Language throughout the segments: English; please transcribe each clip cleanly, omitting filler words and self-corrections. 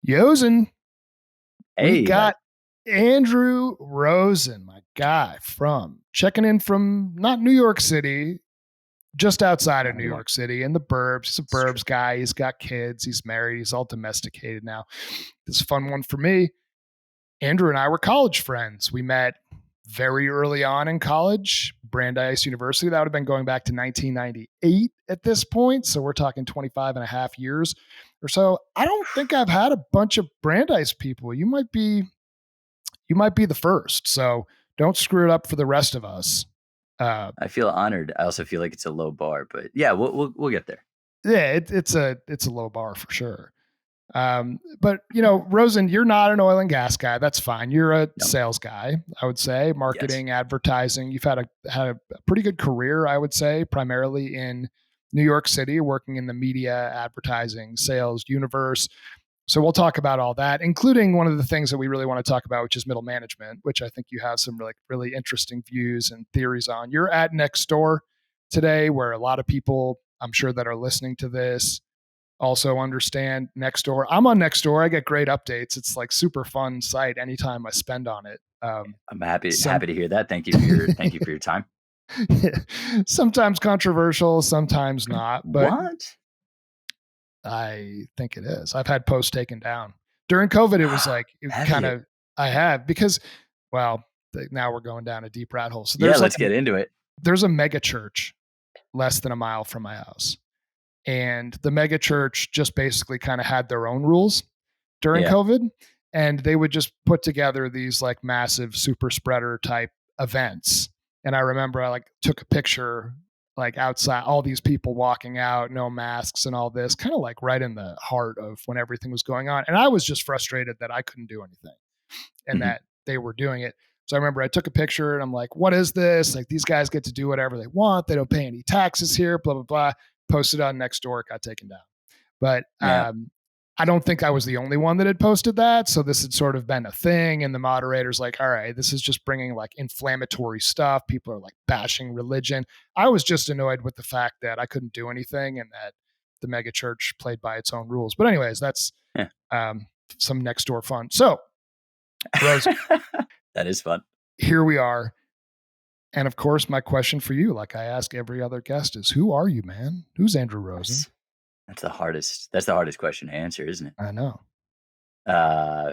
Yosen, we Hey, buddy. got Andrew Rosen, my guy, from checking in from not New York City, just outside of Not New anymore. York City in the burbs. He's a It's true. burbs guy. He's got kids. He's married. He's all domesticated now. This is a fun one for me. Andrew and I were college friends. We met very early on in college, Brandeis University. That would have been going back to 1998 at this point. So we're talking 25 and a half years or so. I don't think I've had a bunch of Brandeis people. You might be the first. So don't screw it up for the rest of us. I feel honored. I also feel like it's a low bar, but yeah, we'll get there. Yeah, it's a low bar for sure. But Rosen, you're not an oil and gas guy. That's fine. You're a No. sales guy, I would say, Yes. marketing, advertising. You've had a pretty good career, I would say, primarily in New York City, working in the media, advertising, sales universe. So we'll talk about all that, including one of the things that we really want to talk about, which is middle management, which I think you have some really interesting views and theories on. You're at Nextdoor today, where a lot of people, I'm sure, that are listening to this also understand Nextdoor. I'm on Nextdoor. I get great updates. It's like super fun site anytime I spend on it. I'm happy Some to hear that. Thank you for your time. sometimes controversial, sometimes not, but What? I think it is. I've had posts taken down during COVID. It was like it Have kind you? of I have because well now we're going down a deep rat hole. So Yeah, let's get into it. there's a mega church less than a mile from my house. And the mega church just basically kind of had their own rules during Yeah. COVID. And they would just put together these like massive super spreader type events. And I remember I like took a picture like outside, all these people walking out, no masks and all this, kind of like right in the heart of when everything was going on. And I was just frustrated that I couldn't do anything and Mhm. that they were doing it. So I remember I took a picture and I'm like, what is this? Like these guys get to do whatever they want. They don't pay any taxes here, blah, blah, blah. Posted on Nextdoor, it got taken down. But Yeah. I don't think I was the only one that had posted that. So this had sort of been a thing. And the moderator's like, all right, this is just bringing like inflammatory stuff. People are like bashing religion. I was just annoyed with the fact that I couldn't do anything and that the mega church played by its own rules. But anyways, that's Yeah. some Nextdoor fun. So Rose, That is fun. here we are. And of course, my question for you, like I ask every other guest, is who are you, man? Who's Andrew Rosen? That's the hardest question to answer, isn't it? I know.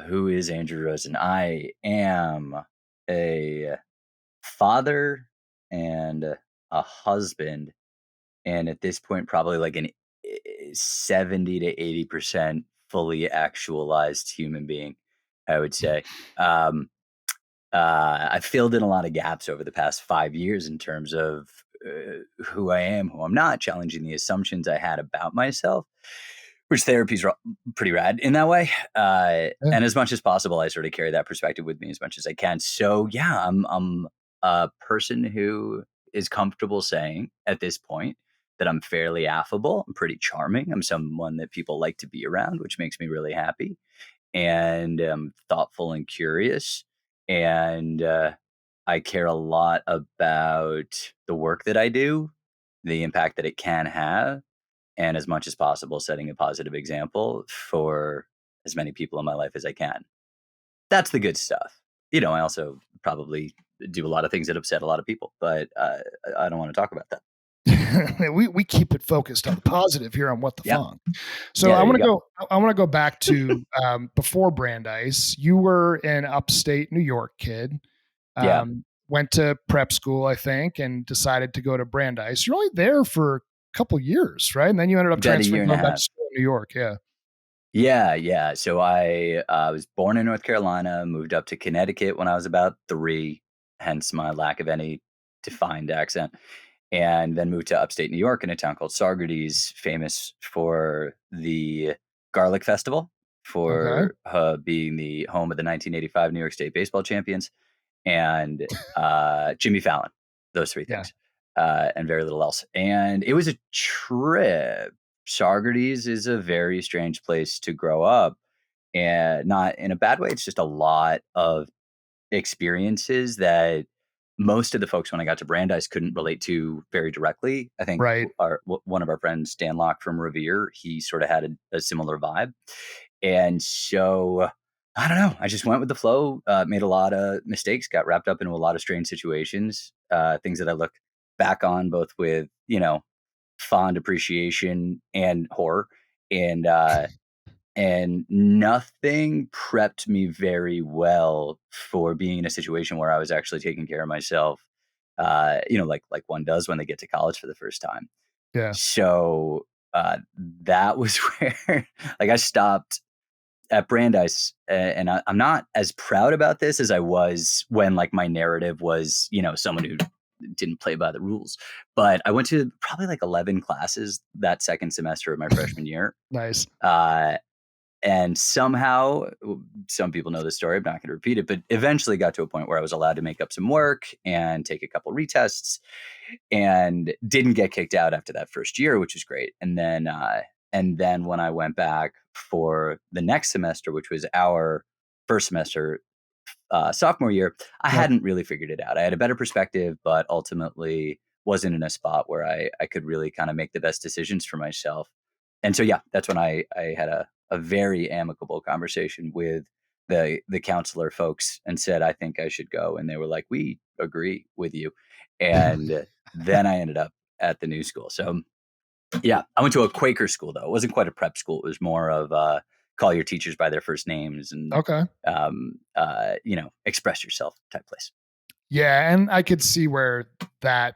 Who is Andrew Rosen? I am a father and a husband, and at this point, probably like an 70 to 80% fully actualized human being, I would say. Um, I've filled in a lot of gaps over the past 5 years in terms of who I am, who I'm not, challenging the assumptions I had about myself, which therapy's pretty rad in that way. Yeah. And as much as possible, I sort of carry that perspective with me as much as I can. So yeah, I'm a person who is comfortable saying at this point that I'm fairly affable. I'm pretty charming. I'm someone that people like to be around, which makes me really happy. And thoughtful and curious. And I care a lot about the work that I do, the impact that it can have, and as much as possible, setting a positive example for as many people in my life as I can. That's the good stuff. I also probably do a lot of things that upset a lot of people, but I don't want to talk about that. we keep it focused on the positive here on What the Yeah. Funk. So Yeah, I there you want to go. go. I want to go back to before Brandeis. You were an upstate New York kid. Yeah. Went to prep school, I think, and decided to go to Brandeis. You're only there for a couple years, right? And then you ended up About a transferring, year and a going back to half. school in New York. Yeah. Yeah, yeah. So I was born in North Carolina, moved up to Connecticut when I was about 3, hence my lack of any defined accent, and then moved to upstate New York in a town called Saugerties, famous for the Garlic Festival, Okay. for being the home of the 1985 New York State baseball champions, and Jimmy Fallon. Those 3 Yeah. things, and very little else. And it was a trip. Saugerties is a very strange place to grow up, and not in a bad way. It's just a lot of experiences that most of the folks when I got to Brandeis couldn't relate to very directly. I think Right. one of our friends, Dan Locke from Revere, he sort of had a similar vibe. And so I don't know. I just went with the flow, made a lot of mistakes, got wrapped up into a lot of strange situations, things that I look back on both with, fond appreciation and horror. And, and nothing prepped me very well for being in a situation where I was actually taking care of myself, like one does when they get to college for the first time. Yeah. So that was where, like, I stopped at Brandeis, and I'm not as proud about this as I was when, like, my narrative was, someone who didn't play by the rules. But I went to probably like 11 classes that second semester of my freshman year. Nice. Uh, and somehow, some people know this story. I'm not going to repeat it, but eventually got to a point where I was allowed to make up some work and take a couple retests, and didn't get kicked out after that first year, which was great. And then when I went back for the next semester, which was our first semester, sophomore year, I Yep. hadn't really figured it out. I had a better perspective, but ultimately wasn't in a spot where I could really kind of make the best decisions for myself. And so, yeah, that's when I had a very amicable conversation with the counselor folks and said, I think I should go. And they were like, we agree with you. And then I ended up at the new school. So, yeah, I went to a Quaker school, though. It wasn't quite a prep school. It was more of call your teachers by their first names and, Okay. express yourself type place. Yeah, and I could see where that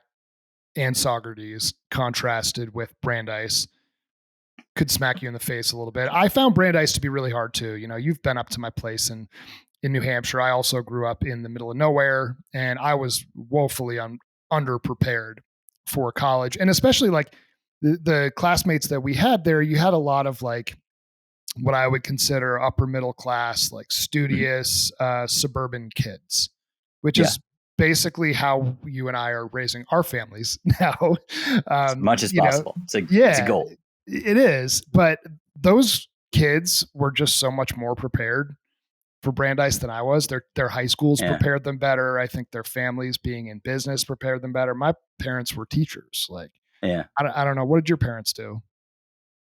and Socrates contrasted with Brandeis could smack you in the face a little bit. I found Brandeis to be really hard too. You've been up to my place in New Hampshire. I also grew up in the middle of nowhere, and I was woefully underprepared for college, and especially like the classmates that we had there. You had a lot of like what I would consider upper middle class, like Mhm. studious suburban kids, which Yeah, is basically how you and I are raising our families now. as much as You know, possible. It's a yeah, goal. it is. But those kids were just so much more prepared for Brandeis than I was. Their high schools Yeah, prepared them better. I think their families being in business prepared them better. My parents were teachers. Like yeah. I don't know. What did your parents do?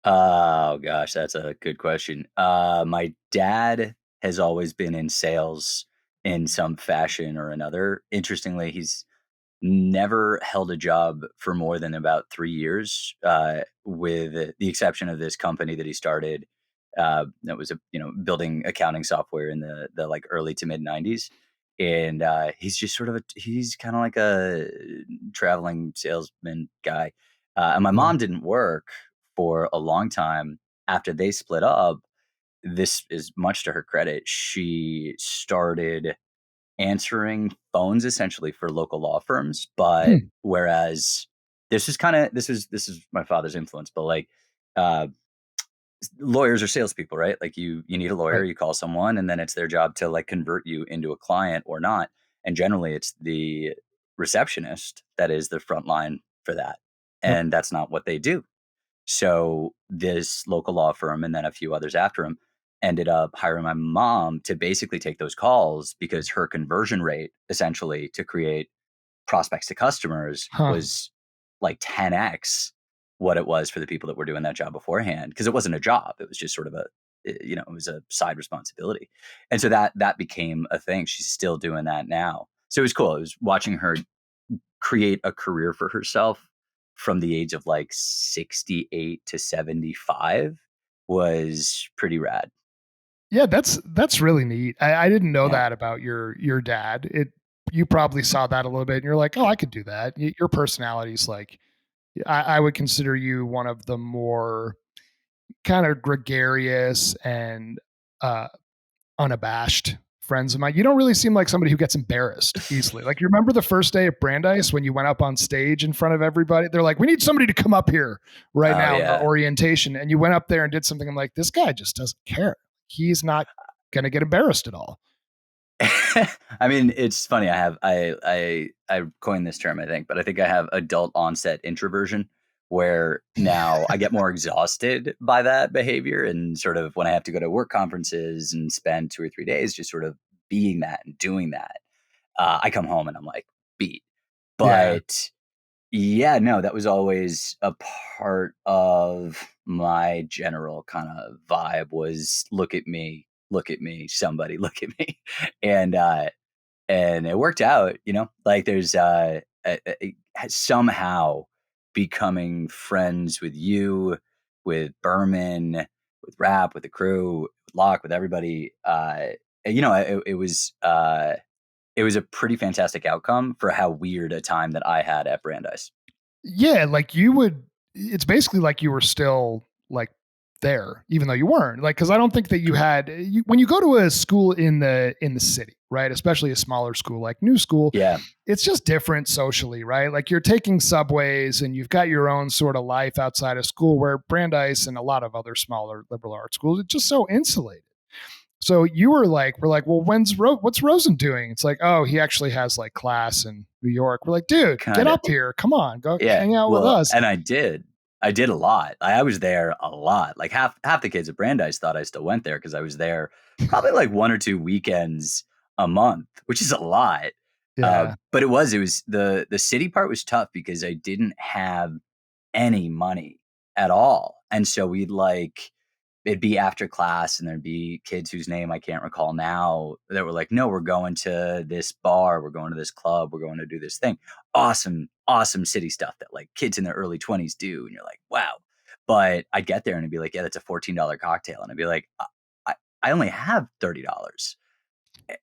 Oh gosh, that's a good question. My dad has always been in sales in some fashion or another. Interestingly, he's never held a job for more than about 3 years, with the exception of this company that he started, that was building accounting software in the, like, early to mid-90s, and, he's just sort of he's kinda like a traveling salesman guy, and my Yeah. mom didn't work for a long time after they split up. This is much to her credit. She started answering phones essentially for local law firms, but Hmm. whereas this is my father's influence, but like uh, lawyers are salespeople, right? Like you need a lawyer, Right. you call someone, and then it's their job to like convert you into a client or not. And generally, it's the receptionist that is the front line for that, Yep. and that's not what they do. So this local law firm and then a few others after him ended up hiring my mom to basically take those calls because her conversion rate essentially to create prospects to customers Huh. was like 10x what it was for the people that were doing that job beforehand, because it wasn't a job, it was just sort of it was a side responsibility. And so that became a thing. She's still doing that now. So it was cool. It was watching her create a career for herself from the age of like 68 to 75 was pretty rad. Yeah, that's really neat. I didn't know Yeah. that about your dad. You probably saw that a little bit, and you're like, oh, I could do that. Your personality's like, I would consider you one of the more kind of gregarious and uh, unabashed friends of mine. You don't really seem like somebody who gets embarrassed easily. Like you remember the first day at Brandeis when you went up on stage in front of everybody? They're like, "We need somebody to come up here right Oh now in our yeah. orientation." And you went up there and did something. I'm like, this guy just doesn't care. He's not going to get embarrassed at all. I mean, it's funny. I coined this term, I think, but I think I have adult onset introversion, where now I get more exhausted by that behavior, and sort of when I have to go to work conferences and spend 2 or 3 days just sort of being that and doing that, I come home and I'm like beat. Yeah. But Yeah, no, that was always a part of my general kind of vibe was look at me, somebody look at me. And and it worked out, you know. Like there's somehow becoming friends with you, with Berman, with Rap, with the crew, with Locke, with everybody. You know, it was a pretty fantastic outcome for how weird a time that I had at Brandeis. Yeah, like you would it's basically like you were still like there even though you weren't. Like cuz I don't think that you had when you go to a school in the city, right? Especially a smaller school like New School, Yeah, it's just different socially, right? Like you're taking subways and you've got your own sort of life outside of school where Brandeis and a lot of other smaller liberal arts schools it's just so insulated. So you were like, we're like, well, what's Rosen doing? It's like, oh, he actually has like class in New York. We're like, dude, get kind of. up here. Come on, go Yeah. hang out with Well, us. and I did. I did a lot. I was there a lot. Like half the kids at Brandeis thought I still went there because I was there probably like 1 or 2 weekends a month, which is a lot. Yeah. But it was the city part was tough because I didn't have any money at all, and so we'd like it'd be after class and there'd be kids whose name I can't recall now that were like, no, we're going to this bar, we're going to this club, we're going to do this thing. Awesome, awesome city stuff that like kids in their early 20s do. And you're like, wow. But I'd get there and it'd be like, yeah, that's a $14 cocktail. And I'd be like, I only have $30. Eh,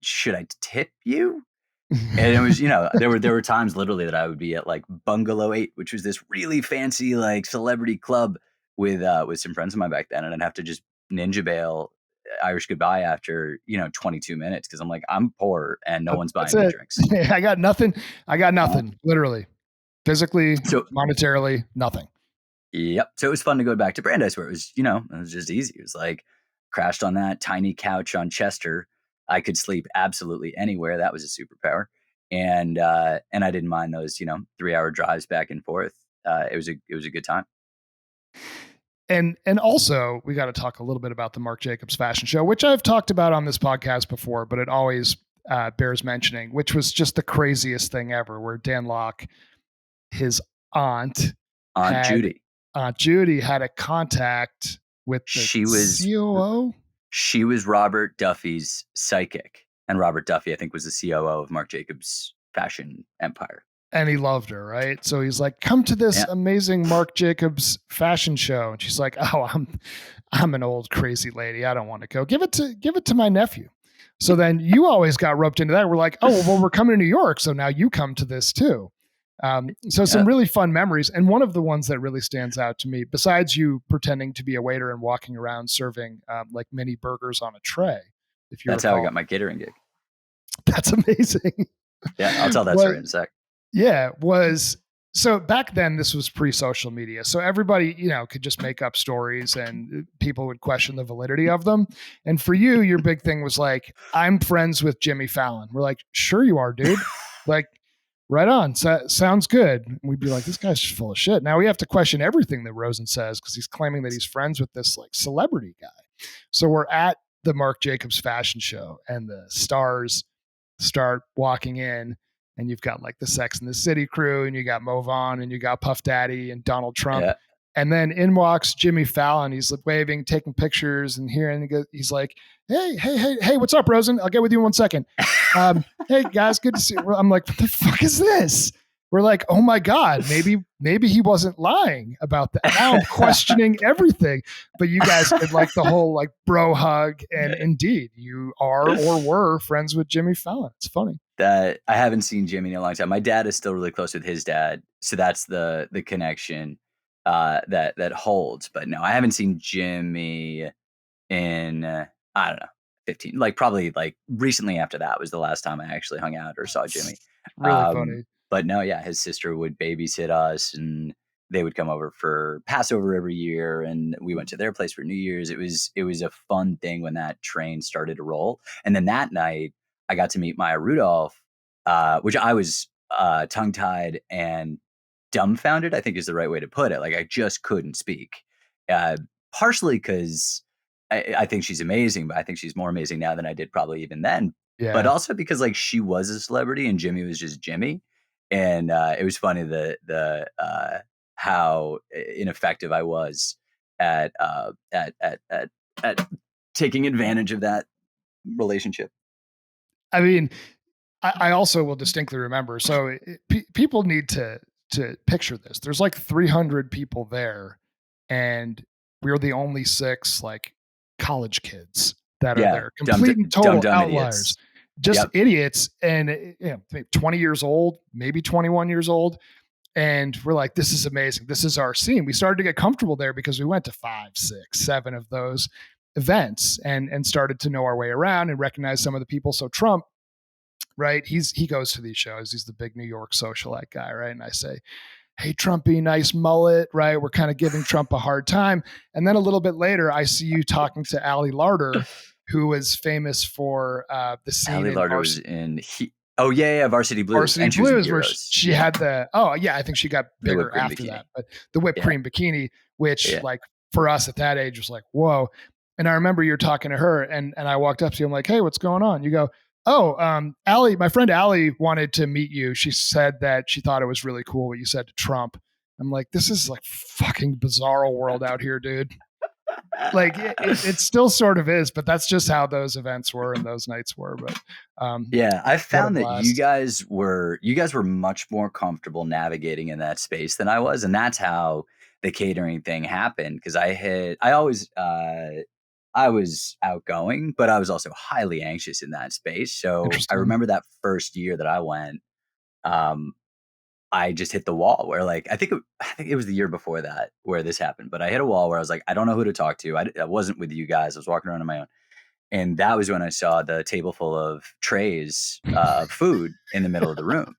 should I tip you? And it was, you know, there were times literally that I would be at like Bungalow 8, which was this really fancy like celebrity club with some friends of mine back then, and I'd have to just ninja bail Irish goodbye after, you know, 22 minutes because I'm like, I'm poor and no one's That's buying me it. drinks. I got nothing. I got Uh, nothing. Literally, physically, so monetarily, nothing. yep. So it was fun to go back to Brandeis where it was, you know, it was just easy. It was like crashed on that tiny couch on Chester. I could sleep absolutely anywhere. That was a superpower. And I didn't mind those, you know, 3 hour drives back and forth. It was a good time. And also we got to talk a little bit about the Marc Jacobs fashion show, which I've talked about on this podcast before, but it always bears mentioning, which was just the craziest thing ever, where Dan Locke, his aunt, Aunt had Judy. Aunt Judy had a contact with the She was COO, she was Robert Duffy's psychic. And Robert Duffy, I think, was the COO of Marc Jacobs fashion empire. and he loved her, right? So he's like, "Come to this Yeah. amazing Marc Jacobs fashion show," and she's like, "Oh, I'm an old crazy lady. I don't want to go. Give it to my nephew." So then you always got roped into that. We're like, "Oh, well, we're coming to New York, so now you come to this too." So some Yeah. really fun memories, and one of the ones that really stands out to me, besides you pretending to be a waiter and walking around serving like mini burgers on a tray, if you That's how I recall, got my catering gig. that's amazing. Yeah, I'll tell that What story in a sec. Yeah, was so back then this was pre-social media. So everybody, could just make up stories and people would question the validity of them. And for you, your big thing was like, I'm friends with Jimmy Fallon. We're like, sure you are, dude. Like, right on. Sounds good. And we'd be like, this guy's just full of shit. Now we have to question everything that Rosen says because he's claiming that he's friends with this like celebrity guy. So we're at the Marc Jacobs fashion show and the stars start walking in and you've got like the Sex and the City crew, and you got Mo Vaughn, and you got Puff Daddy and Donald Trump. Yeah. And then in walks Jimmy Fallon. He's like waving, taking pictures, and here, and he's like, hey, what's up, Rosen? I'll get with you in 1 second. Hey guys, good to see you. I'm like, what the fuck is this? We're like, oh my God, maybe he wasn't lying about that. Now I'm questioning everything. But you guys did like the whole like bro hug, and indeed, you are or were friends with Jimmy Fallon. It's funny. That I haven't seen Jimmy in a long time. My dad is still really close with his dad, so that's the connection that holds. But no, I haven't seen Jimmy in I don't know, 15, like probably like recently after that was the last time I actually hung out or saw Jimmy. Really funny. But no, yeah, his sister would babysit us and they would come over for Passover every year and we went to their place for New Year's. It was a fun thing when that train started to roll. And then that night I got to meet Maya Rudolph, which I was tongue tied and dumbfounded, I think is the right way to put it. Like I just couldn't speak. Uh, Partially because I think she's amazing, but I think she's more amazing now than I did probably even then. But Yeah. also because like she was a celebrity and Jimmy was just Jimmy. And it was funny how ineffective I was at at taking advantage of that relationship. I mean, I also will distinctly remember. So people need to picture this. There's like 300 people there, and we're the only six like college kids that are Yeah, there, complete and dumb total dumb outliers, idiots. just Yep. idiots, and 20 years old, maybe 21 years old. And we're like, this is amazing. This is our scene. We started to get comfortable there because we went to 5, 6, 7 of those events and started to know our way around and recognize some of the people. So Trump, right? He goes to these shows. He's the big New York socialite guy, right? And I say, hey, Trumpy, nice mullet, right? We're kind of giving Trump a hard time. And then a little bit later, I see you talking to Ali Larder, who was famous for the scene Allie in Larder was in oh yeah, yeah, Varsity Blues, Varsity and she was in Blues, where Heroes. she Yeah, had the, oh yeah, I think she got the whipped bigger cream after bikini. that, but the whipped Yeah, cream bikini, which yeah. like for us at that age was like, whoa. And I remember you're talking to her, and I walked up to you. I'm like, hey, what's going on? You go, oh, Allie, my friend Allie wanted to meet you. She said that she thought it was really cool what you said to Trump. I'm like, this is like fucking bizarro world out here, dude. Like it still sort of is, but that's just how those events were and those nights were. But Yeah, I what a found that blast. you guys were much more comfortable navigating in that space than I was, and that's how the catering thing happened. Because I was outgoing, but I was also highly anxious in that space. So I Interesting. remember that first year that I went, um, I just hit the wall where like I think it was the year before that where this happened, but I hit a wall where I was like, I don't know who to talk to. I wasn't with you guys. I was walking around on my own. And that was when I saw the table full of trays of food in the middle of the room.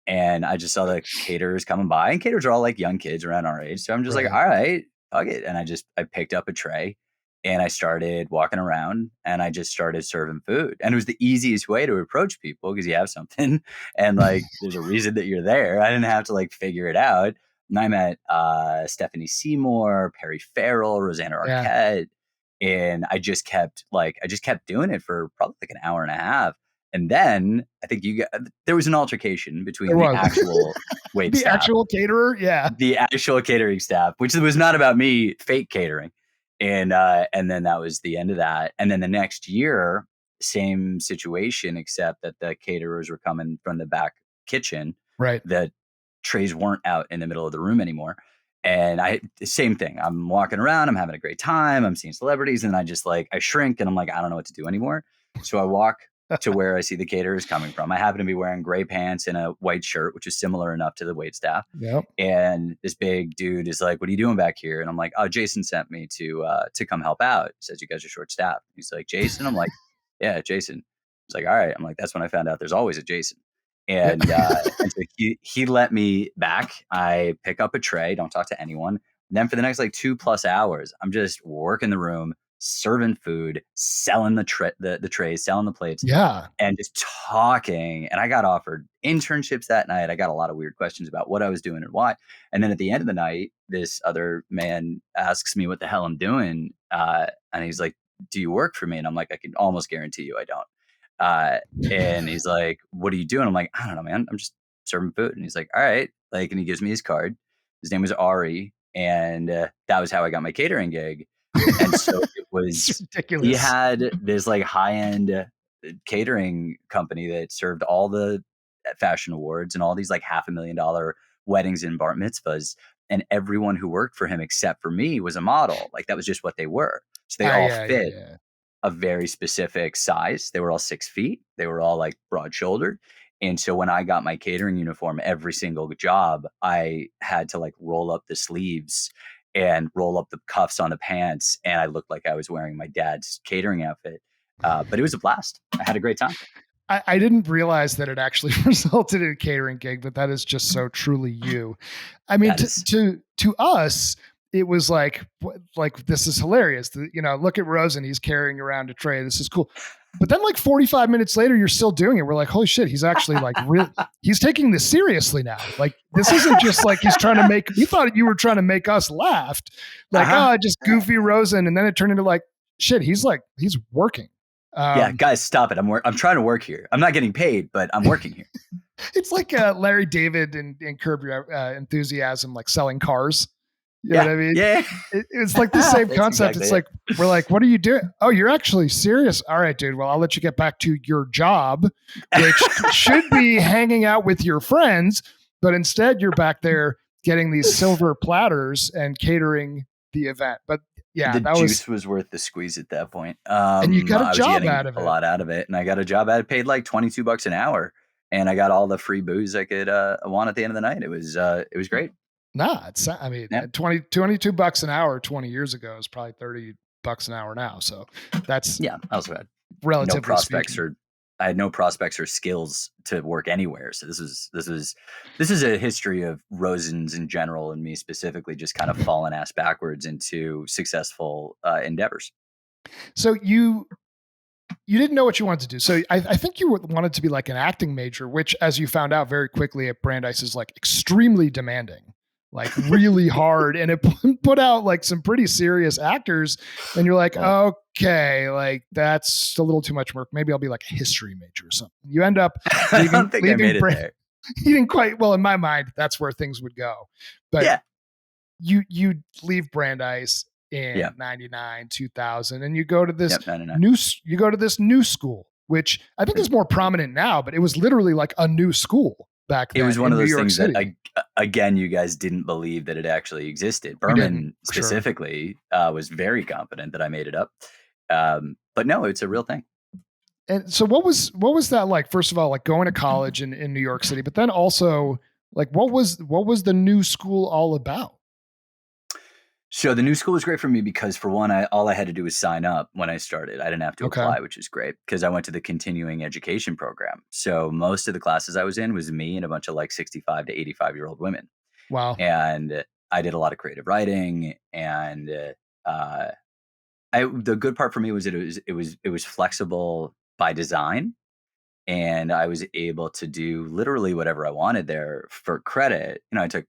And I just saw the caterers coming by, and caterers are all like young kids around our age. So I'm just like, Right. all right, fuck it. And I picked up a tray and I started walking around and I just started serving food. And it was the easiest way to approach people because you have something and like there's a reason that you're there. I didn't have to like figure it out. And I met Stephanie Seymour, Perry Farrell, Rosanna Yeah. Arquette. And I just kept doing it for probably like an hour and a half. And then I think there was an altercation between There the was. actual wait The staff, actual caterer, yeah. the actual catering staff, which was not about me fake catering. And then that was the end of that. And then the next year, same situation, except that the caterers were coming from the back kitchen. Right. The trays weren't out in the middle of the room anymore. And same thing. I'm walking around, I'm having a great time, I'm seeing celebrities, and I shrink and I'm like, I don't know what to do anymore. So I walk to where I see the caterers coming from. I happen to be wearing gray pants and a white shirt, which is similar enough to the wait staff. Yep. And this big dude is like, "What are you doing back here?" And I'm like, "Oh, Jason sent me to come help out. He says you guys are short staffed." He's like, "Jason?" I'm like, "Yeah, Jason." He's like, "All right." I'm like, "That's when I found out there's always a Jason." Yeah. And so he let me back. I pick up a tray, don't talk to anyone. And then for the next like 2+ hours, I'm just working the room, serving food, selling the trays, selling the plates, Yeah. and just talking. And I got offered internships that night. I got a lot of weird questions about what I was doing and why. And then at the end of the night, this other man asks me what the hell I'm doing. And he's like, "Do you work for me?" And I'm like, "I can almost guarantee you I don't." Uh, and he's like, "What are you doing?" I'm like, "I don't know, man. I'm just serving food." And he's like, "All right." Like, and he gives me his card. His name was Ari. And that was how I got my catering gig. And so It's he ridiculous. had this like high end catering company that served all the fashion awards and all these like $500,000 weddings and bar mitzvahs. And everyone who worked for him except for me was a model. Like that was just what they were. So they all Yeah, yeah, fit yeah. a very specific size. They were all 6 feet. They were all like broad shouldered. And so when I got my catering uniform, every single job, I had to like roll up the sleeves and roll up the cuffs on the pants. And I looked like I was wearing my dad's catering outfit. But it was a blast. I had a great time. I didn't realize that it actually resulted in a catering gig, but that is just so truly you. I mean, That is, to us, it was like this is hilarious. Look at Rosen; he's carrying around a tray. This is cool. But then, like 45 minutes later, you're still doing it. We're like, holy shit, he's actually like real. He's taking this seriously now. Like this isn't just like he's trying to make. We thought you were trying to make us laugh, like uh-huh. just goofy Rosen, and then it turned into like shit. He's working. Yeah, Um, guys, stop it. I'm trying to work here. I'm not getting paid, but I'm working here. It's like Larry David in Curb Your Enthusiasm, like selling cars. You know what Yeah, I mean? yeah, It's like the same that's concept. exactly It's it. like, we're like, what are you doing? Oh, you're actually serious. All right, dude. Well, I'll let you get back to your job, which should be hanging out with your friends, but instead you're back there getting these silver platters and catering the event. But yeah, The that was, juice was worth the squeeze at that point. and you got a I was job getting out of a it. lot out of it, and I got a job at it, paid like $22 an hour, and I got all the free booze I could want at the end of the night. It was great. Nah, I mean, Yeah, 22 bucks an hour 20 years ago is probably 30 bucks an hour now. So that's yeah. I also had no relatively prospects speaking. or I had no prospects or skills to work anywhere. So this is a history of Rosen's in general and me specifically just kind of falling ass backwards into successful endeavors. So you didn't know what you wanted to do. So I think you wanted to be like an acting major, which, as you found out very quickly at Brandeis, is like extremely demanding, like really hard, and it put out like some pretty serious actors. And you're like, Well, okay, like that's a little too much work. Maybe I'll be like a history major or something. You end up I leaving don't think I leaving made it Brand. there. You didn't quite, well in my mind. That's where things would go, but Yeah, you leave Brandeis yeah, in 99 2000, and you go to this yep, 99. new you go to this new school, which I think is more prominent now, but it was literally like a new school back It was then one in of New those York things that City. again, you guys didn't believe that it actually existed. We didn't, Berman for sure. specifically was very confident that I made it up, but no, it's a real thing. And so what was that like, first of all, like going to college in New York City, but then also like what was the new school all about? So the new school was great for me because for one, all I had to do was sign up when I started. I didn't have to Okay. apply, which is great because I went to the continuing education program. So most of the classes I was in was me and a bunch of like 65 to 85-year-old women. Wow. And I did a lot of creative writing and the good part for me was that it was flexible by design and I was able to do literally whatever I wanted there for credit. You know, I took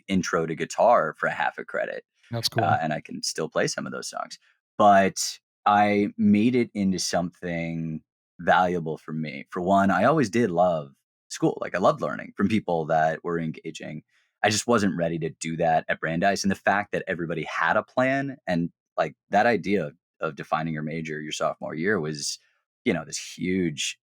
intro to guitar for a half a credit, That's cool. and I can still play some of those songs. But I made it into something valuable for me. For one, I always did love school. Like I loved learning from people that were engaging. I just wasn't ready to do that at Brandeis. And the fact that everybody had a plan and like that idea of defining your major your sophomore year was, you know, this huge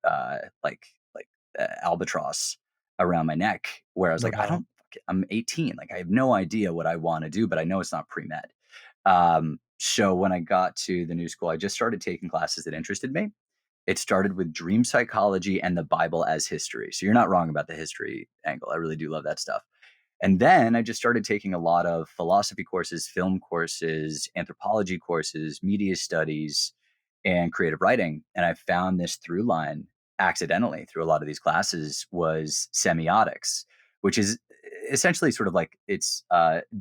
albatross around my neck where I was No like, doubt. I'm 18. Like I have no idea what I want to do, but I know it's not pre-med. So when I got to the new school, I just started taking classes that interested me. It started with dream psychology and the Bible as history. So you're not wrong about the history angle. I really do love that stuff. And then I just started taking a lot of philosophy courses, film courses, anthropology courses, media studies, and creative writing. And I found this through line accidentally through a lot of these classes was semiotics, which is essentially sort of like it's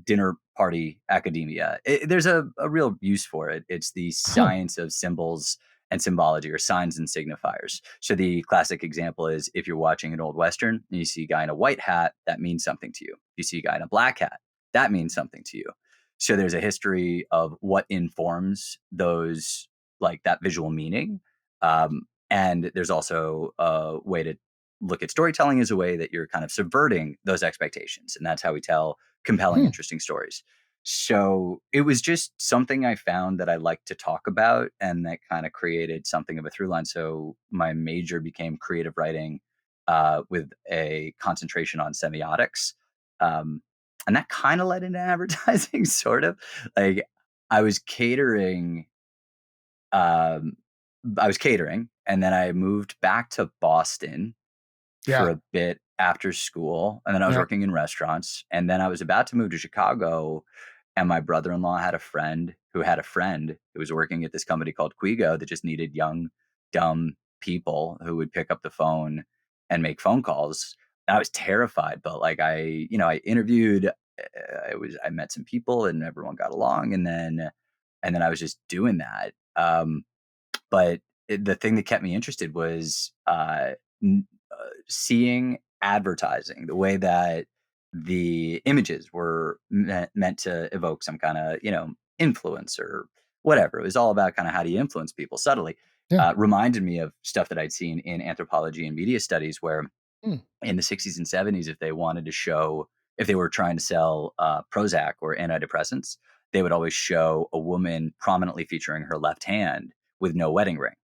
dinner party academia. There's a real use for it. It's the Cool. science of symbols and symbology or signs and signifiers. So the classic example is if you're watching an old Western and you see a guy in a white hat, that means something to you. You see a guy in a black hat, that means something to you. So there's a history of what informs those, like that visual meaning. And there's also a way to look at storytelling as a way that you're kind of subverting those expectations. And that's how we tell compelling, Hmm. interesting stories. So it was just something I found that I liked to talk about and that kind of created something of a through line. So my major became creative writing with a concentration on semiotics. Um, and that kind of led into advertising, sort of. Like I was catering um, I was catering, and then I moved back to Boston for Yeah. a bit after school, and then I was Yeah. working in restaurants, and then I was about to move to Chicago, and my brother-in-law had a friend who had a friend who was working at this company called Quigo that just needed young, dumb people who would pick up the phone and make phone calls. And I was terrified, but like I interviewed, I met some people and everyone got along, and then I was just doing that. But the thing that kept me interested was seeing advertising, the way that the images were meant to evoke some kind of, influence or whatever. It was all about kind of how do you influence people subtly. Yeah. Reminded me of stuff that I'd seen in anthropology and media studies where Mm, In the 60s and 70s, if they were trying to sell Prozac or antidepressants, they would always show a woman prominently featuring her left hand with no wedding ring.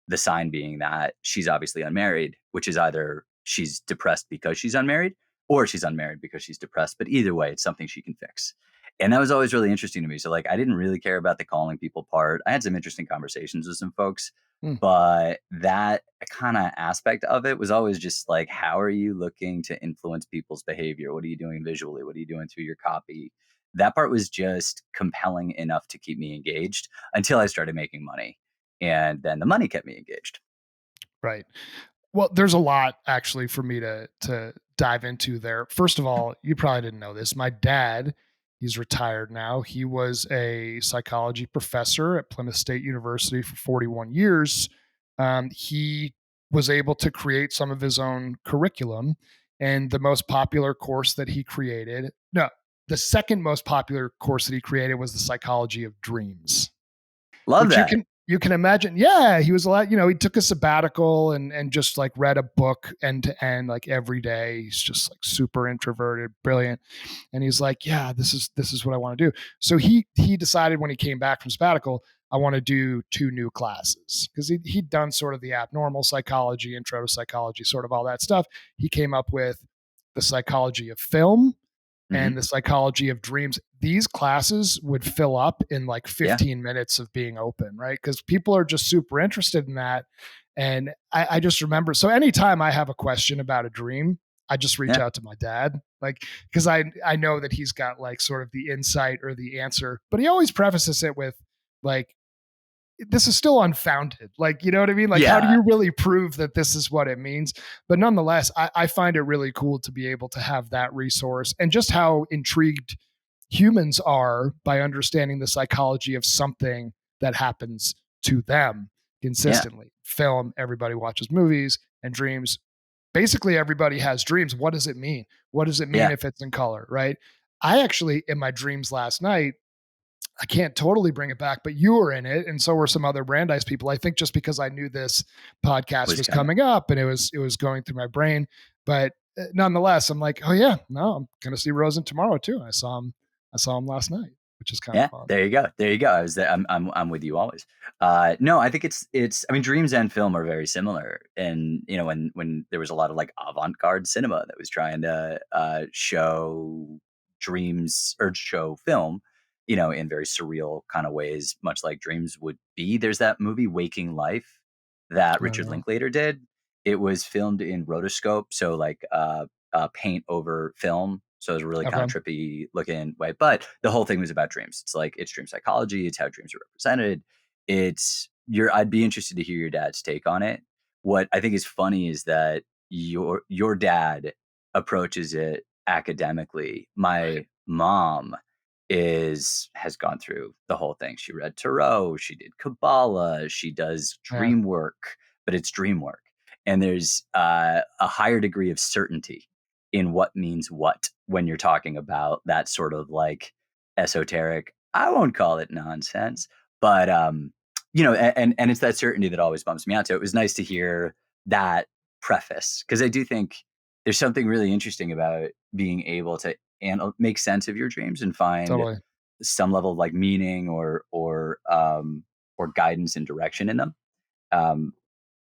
The sign being that she's obviously unmarried, which is either she's depressed because she's unmarried or she's unmarried because she's depressed. But either way, it's something she can fix. And that was always really interesting to me. So, like, I didn't really care about the calling people part. I had some interesting conversations with some folks, mm. but that kind of aspect of it was always just like, how are you looking to influence people's behavior? What are you doing visually? What are you doing through your copy? That part was just compelling enough to keep me engaged until I started making money. And then the money kept me engaged. Right. Well, there's a lot actually for me to dive into there. First of all, you probably didn't know this. My dad, he's retired now. He was a psychology professor at Plymouth State University for 41 years. He was able to create some of his own curriculum, and the most popular course that he created, no, the second most popular course that he created was the psychology of dreams, Love which that. you can imagine. Yeah, he was a lot, he took a sabbatical and just like read a book end to end like every day. He's just like super introverted, brilliant. And he's like, yeah, this is what I want to do. So he decided when he came back from sabbatical, I want to do two new classes because he'd done sort of the abnormal psychology, intro to psychology, sort of all that stuff. He came up with the psychology of film Hmm. and the psychology of dreams. These classes would fill up in like Yeah. 15 minutes of being open, right? Because people are just super interested in that. And I just remember, so anytime I have a question about a dream, I just reach Yeah. out to my dad, like, because I know that he's got like sort of the insight or the answer, but he always prefaces it with like, this is still unfounded. Like, you know what I mean? Like, how do Yeah. you really prove that this is what it means? But nonetheless, I find it really cool to be able to have that resource and just how intrigued humans are by understanding the psychology of something that happens to them Yeah. consistently. Film, everybody watches movies and dreams. Basically, everybody has dreams. What does it mean? What does it mean Yeah. if it's in color, right? I actually, in my dreams last night, I can't totally bring it back, but you were in it, and so were some other Brandeis people. I think just because I knew this podcast Was was coming. coming up and it was going through my brain, but nonetheless, I'm like, oh yeah, no, I'm gonna see Rosen tomorrow too. I saw him last night, which is kind of Yeah, fun. there you go. There you go. I was there. I'm with you always. No, I think it's. I mean, dreams and film are very similar. And when there was a lot of like avant-garde cinema that was trying to show dreams or show film, in very surreal kind of ways, much like dreams would be. There's that movie Waking Life that Richard Uh, Linklater did. It was filmed in rotoscope, so like paint over film. So it was a really kind of okay, trippy looking way. But the whole thing was about dreams. It's like it's dream psychology. It's how dreams are represented. I'd be interested to hear your dad's take on it. What I think is funny is that your dad approaches it academically. right, My mom has gone through the whole thing. She read tarot, she did Kabbalah, she does yeah, dream work, but it's dream work. And there's a higher degree of certainty in what means what when you're talking about that sort of like esoteric, I won't call it nonsense, but and it's that certainty that always bumps me out. So it was nice to hear that preface because I do think there's something really interesting about being able to make sense of your dreams and find totally. some level of like meaning or guidance and direction in them. Um,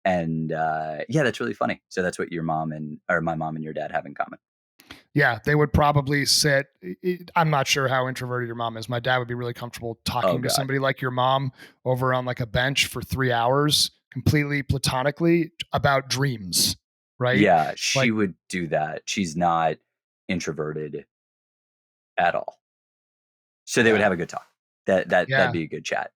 and yeah, that's really funny. So that's what your mom and or my mom and your dad have in common. Yeah, they would probably sit. I'm not sure how introverted your mom is. My dad would be really comfortable Oh talking to God. somebody like your mom over on like a bench for 3 hours, completely platonically about dreams, right? Yeah, she Like, would do that. She's not introverted at all. So they would yeah, have a good talk. That'd yeah. be a good chat.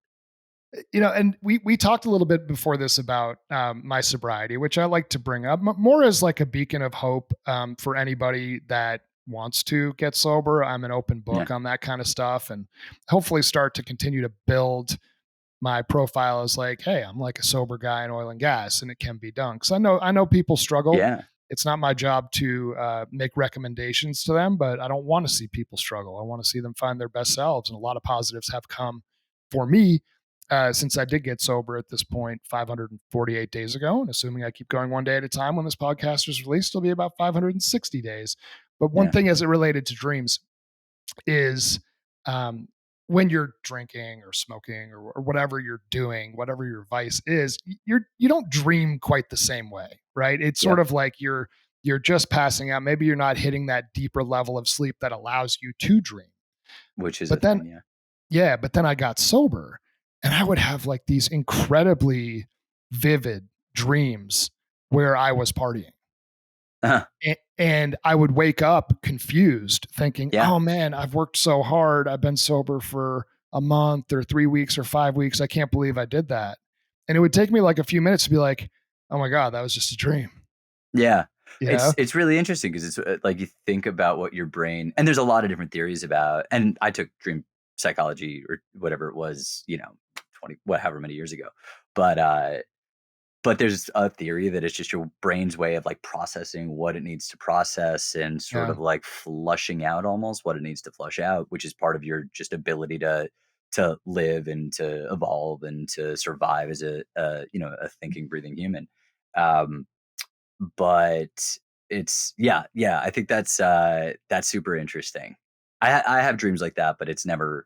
And we talked a little bit before this about my sobriety, which I like to bring up more as like a beacon of hope for anybody that wants to get sober. I'm an open Yeah. book on that kind of stuff, and hopefully start to continue to build my profile as like, hey, I'm like a sober guy in oil and gas, and it can be done. Because I know people struggle. Yeah. It's not my job to make recommendations to them, but I don't want to see people struggle. I want to see them find their best selves, and a lot of positives have come for me since I did get sober at this point 548 days ago, and assuming I keep going one day at a time when this podcast is released, it'll be about 560 days. But one Yeah. thing as it related to dreams is um, when you're drinking or smoking or whatever you're doing, whatever your vice is, you don't dream quite the same way, right? It's sort Yep. of like you're just passing out. Maybe you're not hitting that deeper level of sleep that allows you to dream. Which is a But then, thing. Yeah. yeah, but then I got sober and I would have like these incredibly vivid dreams where I was partying. Uh-huh. And I would wake up confused, thinking, Yeah. "Oh man, I've worked so hard. I've been sober for a month or 3 weeks or 5 weeks. I can't believe I did that." And it would take me like a few minutes to be like, "Oh my god, that was just a dream." Yeah. You know? It's really interesting because it's like you think about what your brain, and there's a lot of different theories about, and I took dream psychology or whatever it was, 20 however many years ago. But but there's a theory that it's just your brain's way of like processing what it needs to process and sort Yeah. of like flushing out almost what it needs to flush out, which is part of your just ability to live and to evolve and to survive as a thinking, breathing human. Um, but it's yeah, I think that's super interesting. I have dreams like that, but it's never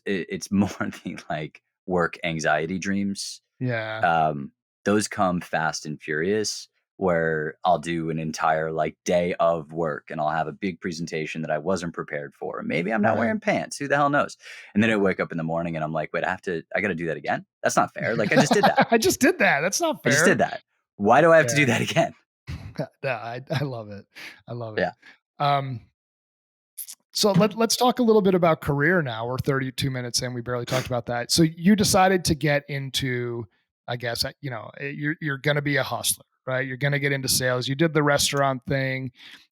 it's more the like work anxiety dreams. Yeah. um, those come fast and furious, where I'll do an entire like day of work and I'll have a big presentation that I wasn't prepared for. And maybe I'm not Right. wearing pants. Who the hell knows? And then I Right. wake up in the morning and I'm like, wait, I got to do that again. That's not fair. Like I just did that. I just did that. That's not I just fair. did that. Why do I have to do Yeah. that again? No, I love it. I love it. Yeah. Um, So let's talk a little bit about career now. We're 32 minutes in. We barely talked about that. So you decided to get into, I guess, you're going to be a hustler, right? You're going to get into sales. You did the restaurant thing.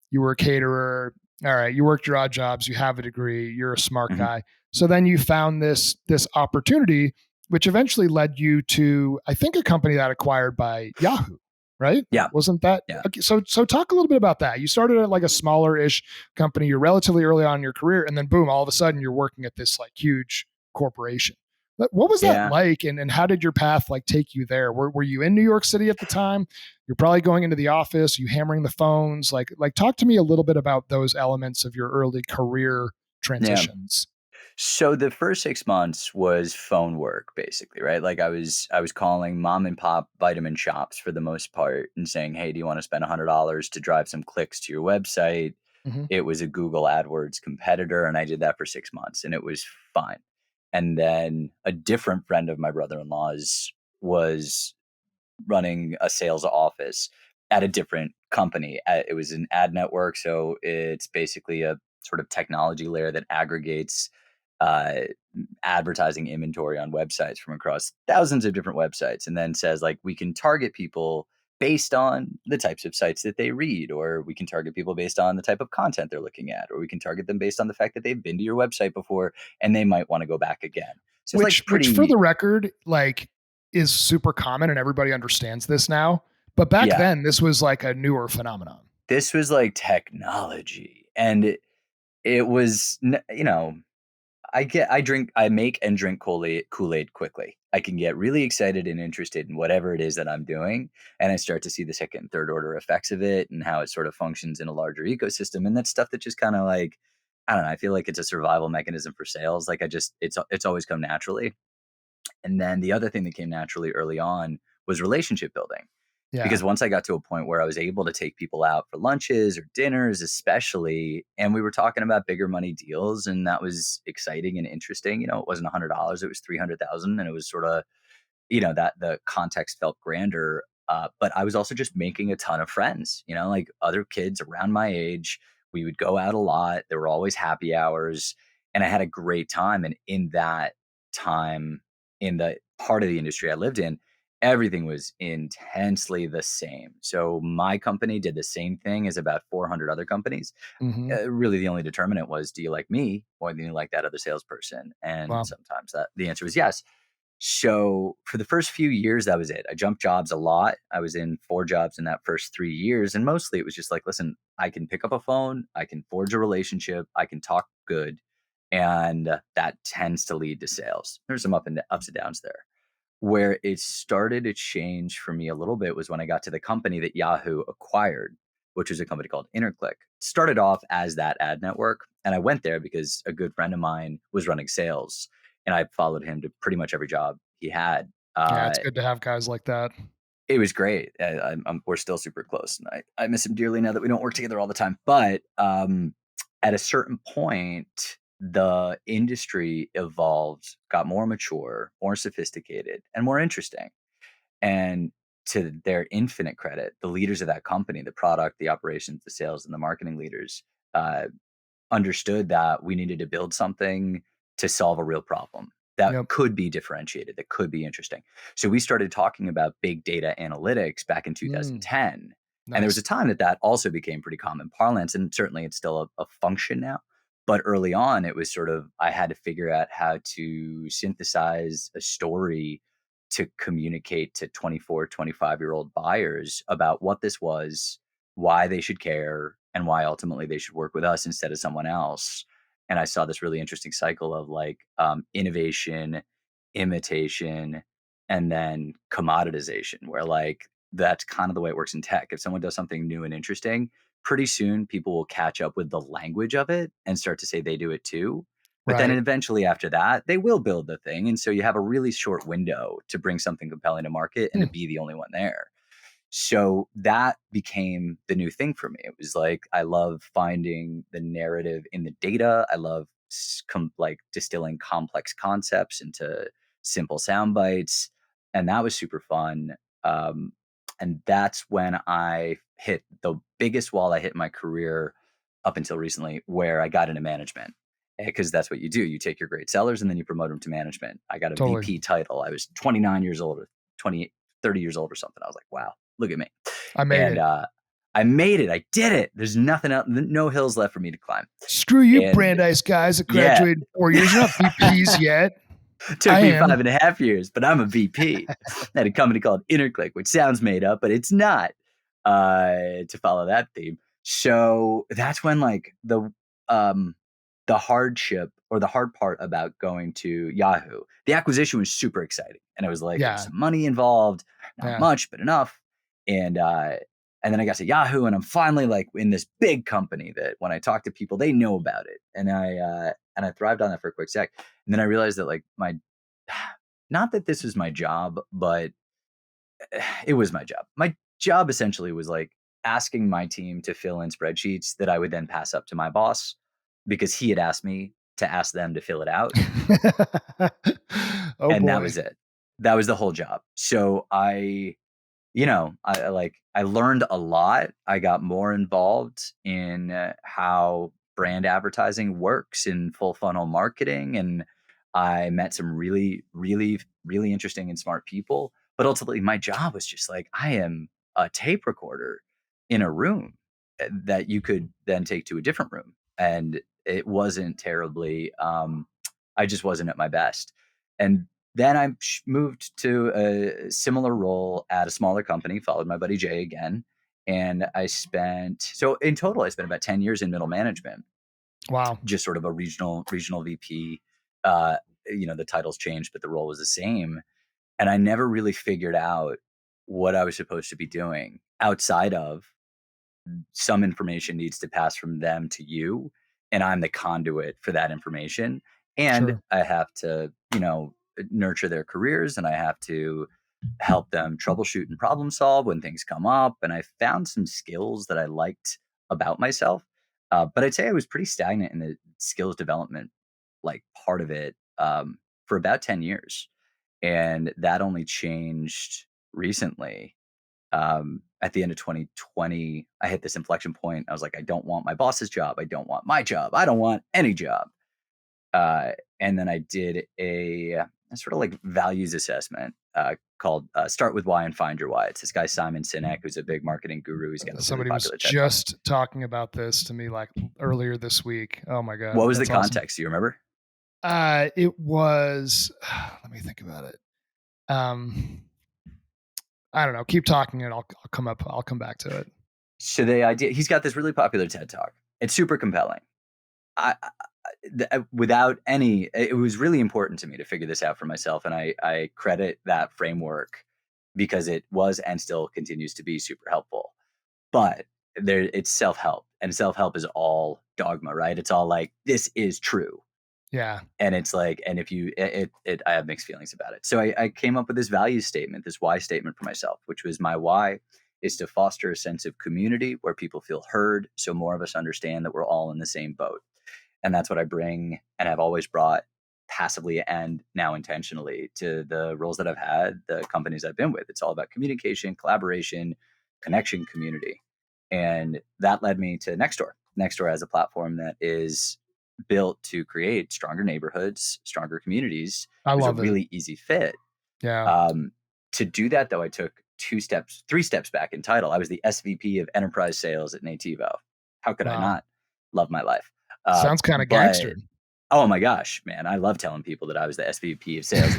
You were a caterer. All right. You worked your odd jobs. You have a degree. You're a smart Hmm. guy. So then you found this opportunity, which eventually led you to, I think, a company that acquired by Yahoo, right? Yeah. Wasn't that Yeah. okay? So talk a little bit about that. You started at like a smaller ish company. You're relatively early on in your career, and then boom, all of a sudden you're working at this like huge corporation. But what was that Yeah. like, and how did your path like take you there? Were you in New York City at the time? You're probably going into the office. You hammering the phones. Like talk to me a little bit about those elements of your early career Yeah. transitions. So the first 6 months was phone work basically, right? Like I was calling mom and pop vitamin shops for the most part and saying, "Hey, do you wanna spend $100 to drive some clicks to your website?" Hmm. It was a Google AdWords competitor, and I did that for 6 months, and it was fine. And then a different friend of my brother-in-law's was running a sales office at a different company. It was an ad network, so it's basically a sort of technology layer that aggregates uh, advertising inventory on websites from across thousands of different websites, and then says like we can target people based on the types of sites that they read, or we can target people based on the type of content they're looking at, or we can target them based on the fact that they've been to your website before and they might want to go back again. So it's like Which for pretty, the record, like is super common and everybody understands this now. But back yeah. then, this was like a newer phenomenon. This was like technology, and it was I make and drink Kool-Aid quickly. I can get really excited and interested in whatever it is that I'm doing, and I start to see the second and third order effects of it and how it sort of functions in a larger ecosystem, and that's stuff that just kinda like, I don't know, I feel like it's a survival mechanism for sales. Like I just it's always come naturally. And then the other thing that came naturally early on was relationship building. Yeah. Because once I got to a point where I was able to take people out for lunches or dinners, especially, and we were talking about bigger money deals, and that was exciting and interesting. It wasn't $100, it was 300,000, and it was sort of, that the context felt grander. But I was also just making a ton of friends, like other kids around my age. We would go out a lot. There were always happy hours, and I had a great time. And in that time, in the part of the industry I lived in, everything was intensely the same. So my company did the same thing as about 400 other companies. Hmm. Really, the only determinant was, do you like me more than you like that other salesperson? And Wow. sometimes that the answer was yes. So for the first few years, that was it. I jumped jobs a lot. I was in 4 jobs in that first 3 years, and mostly it was just like, listen, I can pick up a phone, I can forge a relationship, I can talk good, And that tends to lead to sales. There's some ups and downs there. Where it started to change for me a little bit was when I got to the company that Yahoo acquired, which was a company called Interclick. Started off as that ad network, and I went there because a good friend of mine was running sales, and I followed him to pretty much every job he had. Yeah, it's good to have guys like that. It was great. We're still super close, and I miss him dearly now that we don't work together all the time. But at a certain point, the industry evolved, got more mature, more sophisticated, and more interesting. And to their infinite credit, the leaders of that company, the product, the operations, the sales, and the marketing leaders, uh, understood that we needed to build something to solve a real problem that Yep. could be differentiated, that could be interesting. So we started talking about big data analytics back in Mm, 2010. And there was nice. a time that that also became pretty common parlance. And certainly it's still a function now. But early on, it was sort of, I had to figure out how to synthesize a story to communicate to 24, 25-year-old buyers about what this was, why they should care, and why ultimately they should work with us instead of someone else. And I saw this really interesting cycle of like innovation, imitation, and then commoditization, where like that's kind of the way it works in tech. If someone does something new and interesting, pretty soon people will catch up with the language of it and start to say they do it too. But then Right. eventually after that, they will build the thing. And so you have a really short window to bring something compelling to market and to Hmm, be the only one there. So that became the new thing for me. It was like I love finding the narrative in the data. I love like distilling complex concepts into simple sound bites, and that was super fun. Um, and that's when I hit the biggest wall I hit in my career up until recently, where I got into management. Because that's what you do. You take your great sellers and then you promote them to management. I got a totally. VP title. I was 29 years old or 28, 30 years old or something. I was like, wow, look at me. I made And it. I made it. I did it. There's nothing else, no hills left for me to climb. Screw you, And Brandeis guys that yeah, graduated 4 years. You're not VPs yet. it took I me am. 5.5 years, but I'm a VP at a company called Interclick, which sounds made up, but it's not, to follow that theme. So that's when like the hardship or the hard part about going to Yahoo, the acquisition was super exciting. And it was like there was Yeah. some money involved, not Yeah. much, but enough. And and then I got to Yahoo and I'm finally like in this big company that when I talk to people, they know about it. And I thrived on that for a quick sec. And then I realized that like my not that this was my job, but it was my job. My job essentially was like asking my team to fill in spreadsheets that I would then pass up to my boss because he had asked me to ask them to fill it out. Oh And that boy. was it. That was the whole job. So I learned a lot. I got more involved in how brand advertising works in full funnel marketing. And I met some really, really, really interesting and smart people. But ultimately, my job was just like, I am a tape recorder in a room that you could then take to a different room. And it wasn't terribly, I just wasn't at my best. And then I moved to a similar role at a smaller company, followed my buddy Jay again. And so in total, I spent about 10 years in middle management, Wow. just sort of a regional VP. The titles changed, but the role was the same. And I never really figured out what I was supposed to be doing outside of some information needs to pass from them to you, and I'm the conduit for that information. And Sure. I have to, nurture their careers, and I have to help them troubleshoot and problem solve when things come up. And I found some skills that I liked about myself. But I'd say I was pretty stagnant in the skills development, like part of it, for about 10 years. And that only changed recently. At the end of 2020, I hit this inflection point. I was like, I don't want my boss's job. I don't want my job. I don't want any job. And then I did a sort of like values assessment called Start with Why and Find Your Why. It's this guy, Simon Sinek, who's a big marketing guru. He's got a really Somebody was popular TED Talk. just talking about this to me like earlier this week. Oh my God. What was the That's awesome. context? Do you remember? It was, let me think about it. Um, I don't know. Keep talking and I'll come up. I'll come back to it. So the idea, he's got this really popular TED Talk. It's super compelling. I, without any, it was really important to me to figure this out for myself. And I credit that framework because it was and still continues to be super helpful. But it's self-help, and self-help is all dogma, right? It's all like, this is true. Yeah, And it's like, and if you, I have mixed feelings about it. So I came up with this value statement, this why statement for myself, which was, my why is to foster a sense of community where people feel heard. So more of us understand that we're all in the same boat. And that's what I bring and have always brought, passively and now intentionally, to the roles that I've had, the companies I've been with. It's all about communication, collaboration, connection, community. And that led me to Nextdoor. Nextdoor as a platform that is built to create stronger neighborhoods, stronger communities. I It was a love it. really easy fit. Yeah. Um, to do that, though, I took three steps back in title. I was the SVP of enterprise sales at Nativo. How could I Wow. not love my life? Sounds kind of But gangster. oh my gosh, man, I love telling people that I was the SVP of sales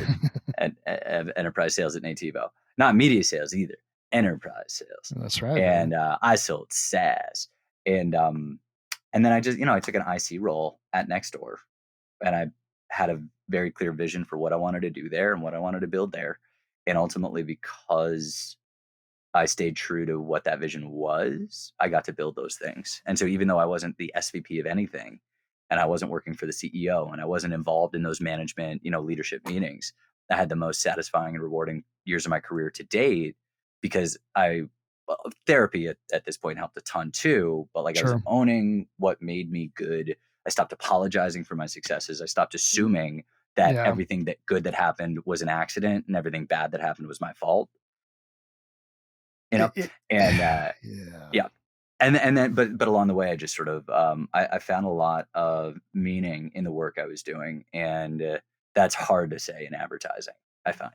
at enterprise sales at Nativo. Not media sales either, enterprise sales. That's right, And man. I sold SaaS. And then I just, I took an IC role at Nextdoor, and I had a very clear vision for what I wanted to do there and what I wanted to build there. And ultimately, because I stayed true to what that vision was, I got to build those things. And so even though I wasn't the SVP of anything, and I wasn't working for the CEO, and I wasn't involved in those management, leadership meetings, I had the most satisfying and rewarding years of my career to date, because therapy at this point helped a ton too, but like, I was Sure. owning what made me good. I stopped apologizing for my successes. I stopped assuming that Yeah. everything that good that happened was an accident and everything bad that happened was my fault, you know? It And yeah. yeah. And then, but along the way, I just sort of, I found a lot of meaning in the work I was doing. And that's hard to say in advertising, I find.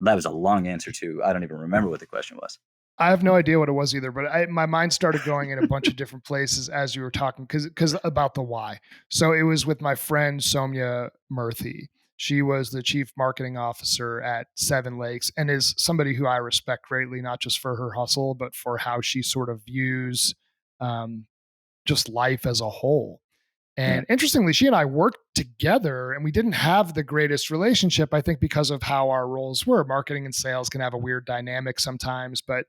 That was a long answer to, I don't even remember what the question was. I have no idea what it was either, but my mind started going in a bunch of different places as you were talking, because about the why. So it was with my friend Somya Murthy. She was the chief marketing officer at Seven Lakes, and is somebody who I respect greatly, not just for her hustle, but for how she sort of views um, just life as a whole. Yeah. And interestingly, she and I worked together, and we didn't have the greatest relationship, I think, because of how our roles were. Marketing and sales can have a weird dynamic sometimes, but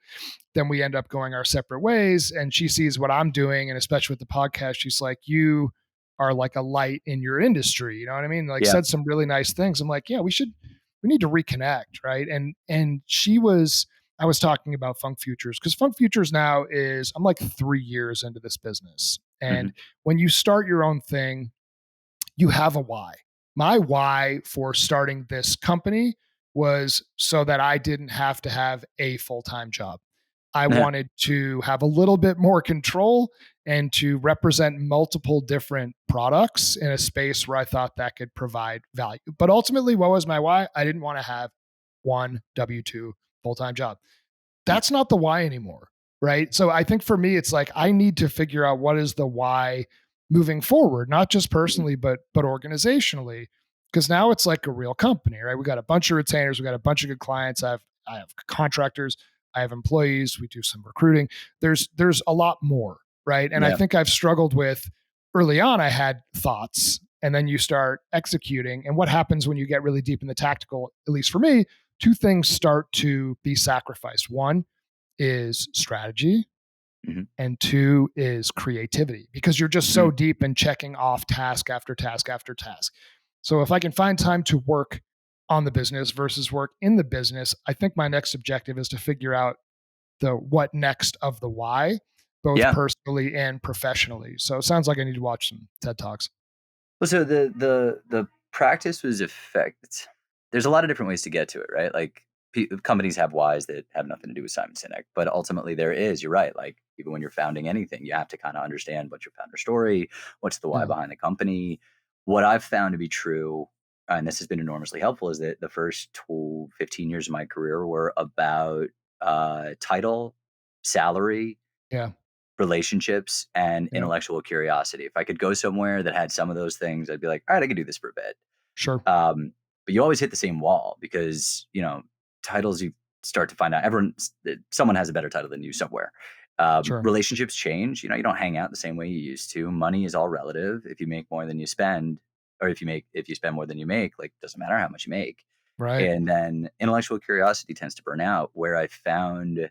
then we end up going our separate ways. And she sees what I'm doing, and especially with the podcast, she's like, "You are like a light in your industry." You know what I mean? Like, Yeah. said some really nice things. I'm like, "Yeah, we need to reconnect." Right. And I was talking about Funk Futures, because Funk Futures now I'm like 3 years into this business. Hmm. And when you start your own thing, you have a why. My why for starting this company was so that I didn't have to have a full time job. I Yeah. wanted to have a little bit more control and to represent multiple different products in a space where I thought that could provide value. But ultimately, what was my why? I didn't want to have one W 2 full time job. Yeah. That's not the why anymore. Right. So I think for me, it's like I need to figure out what is the why moving forward, not just Hmm. personally, but organizationally. Because now it's like a real company, right? We got a bunch of retainers, we got a bunch of good clients. I have contractors, I have employees, we do some recruiting. There's a lot more, right? And I Yeah. think I've struggled with early on, I had thoughts, and then you start executing. And what happens when you get really deep in the tactical, at least for me, two things start to be sacrificed. One is strategy, Hmm. and two is creativity, because you're just Hmm. so deep in checking off task after task after task. So if I can find time to work on the business versus work in the business, I think my next objective is to figure out the what next of the why, both Yeah. personally and professionally. So it sounds like I need to watch some TED Talks. Well, so the practice was effect. There's a lot of different ways to get to it, right? Like, companies have whys that have nothing to do with Simon Sinek, but ultimately there is. You're right. Like, even when you're founding anything, you have to kind of understand what's your founder story, what's the why Yeah. behind the company. What I've found to be true, and this has been enormously helpful, is that the first 15 years of my career were about title, salary, Yeah. relationships, and Yeah. intellectual curiosity. If I could go somewhere that had some of those things, I'd be like, all right, I could do this for a bit. Sure. Um, but you always hit the same wall, because, titles, you start to find out someone has a better title than you somewhere. Sure. Relationships change. You don't hang out the same way you used to. Money is all relative. If you make more than you spend, or if you spend more than you make, like, doesn't matter how much you make. Right. And then intellectual curiosity tends to burn out. Where I found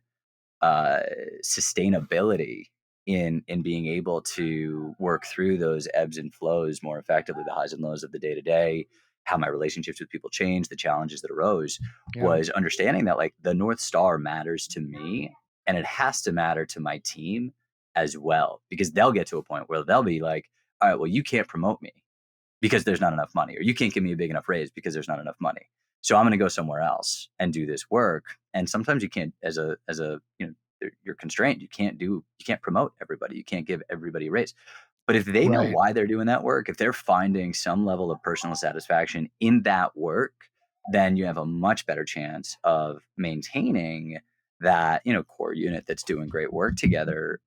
uh, sustainability in being able to work through those ebbs and flows more effectively, the highs and lows of the day to day, how my relationships with people changed, the challenges that arose, Yeah. was understanding that, like, the North Star matters to me, and it has to matter to my team as well, because they'll get to a point where they'll be like, all right, well, you can't promote me because there's not enough money, or you can't give me a big enough raise because there's not enough money. So I'm going to go somewhere else and do this work. And sometimes you can't, as a, you're constrained. You can't promote everybody. You can't give everybody a raise. But if they know Right. why they're doing that work, if they're finding some level of personal satisfaction in that work, then you have a much better chance of maintaining that, core unit that's doing great work together.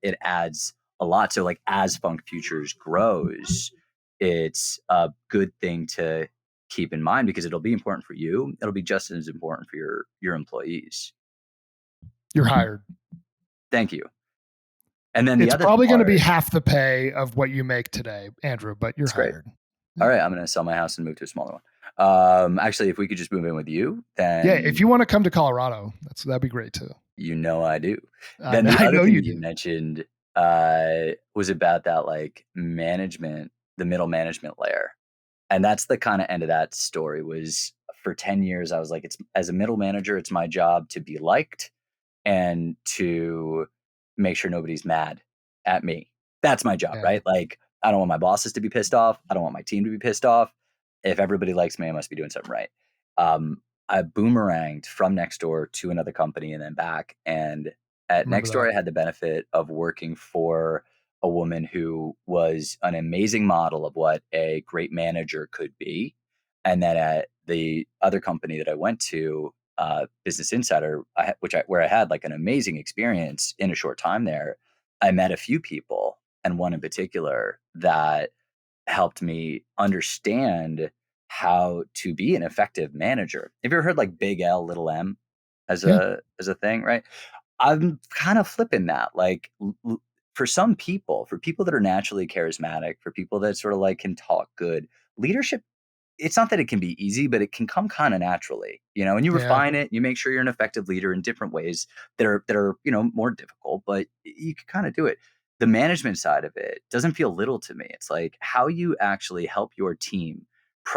It adds a lot. So, like, as Funk Futures grows, it's a good thing to keep in mind, because it'll be important for you. It'll be just as important for your employees. You're hired. Thank you. And then the It's other probably going to be part, half the pay of what you make today, Andrew, but you're it's great. hired. All Yeah. right, I'm gonna sell my house and move to a smaller one. Actually, if we could just move in with you, Yeah. If then you want to come to Colorado, that'd be great too. I do. Then the I other know thing you that you do. mentioned was about that, like, management, the middle management layer, and that's the kind of end of that story. Was for 10 years, I was like, it's as a middle manager, it's my job to be liked and to make sure nobody's mad at me. That's my job, Yeah. right? Like, I don't want my bosses to be pissed off. I don't want my team to be pissed off. If everybody likes me, I must be doing something right. I boomeranged from Nextdoor to another company and then back. And at Remember that. Nextdoor, I had the benefit of working for a woman who was an amazing model of what a great manager could be. And then at the other company that I went to, Business Insider, where I had, like, an amazing experience in a short time there. I met a few people, and one in particular that helped me understand how to be an effective manager. Have you ever heard, like, big L, little M as Yeah. a thing, right? I'm kind of flipping that. Like, for some people, for people that are naturally charismatic, for people that sort of, like, can talk good, leadership, it's not that it can be easy, but it can come kind of naturally, and you Yeah. refine it. You make sure you're an effective leader in different ways that are more difficult, but you can kind of do it. The management side of it doesn't feel little to me. It's like how you actually help your team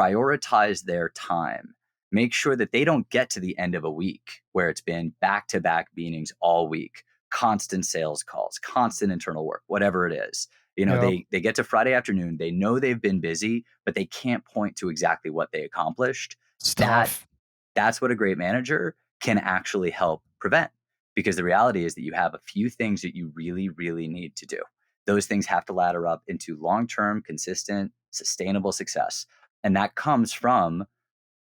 prioritize their time, make sure that they don't get to the end of a week where it's been back to back meetings all week, constant sales calls, constant internal work, whatever it is. Yep. They get to Friday afternoon, they know they've been busy, but they can't point to exactly what they accomplished. It's That tough. that's what a great manager can actually help prevent. Because the reality is that you have a few things that you really, really need to do. Those things have to ladder up into long-term, consistent, sustainable success. And that comes from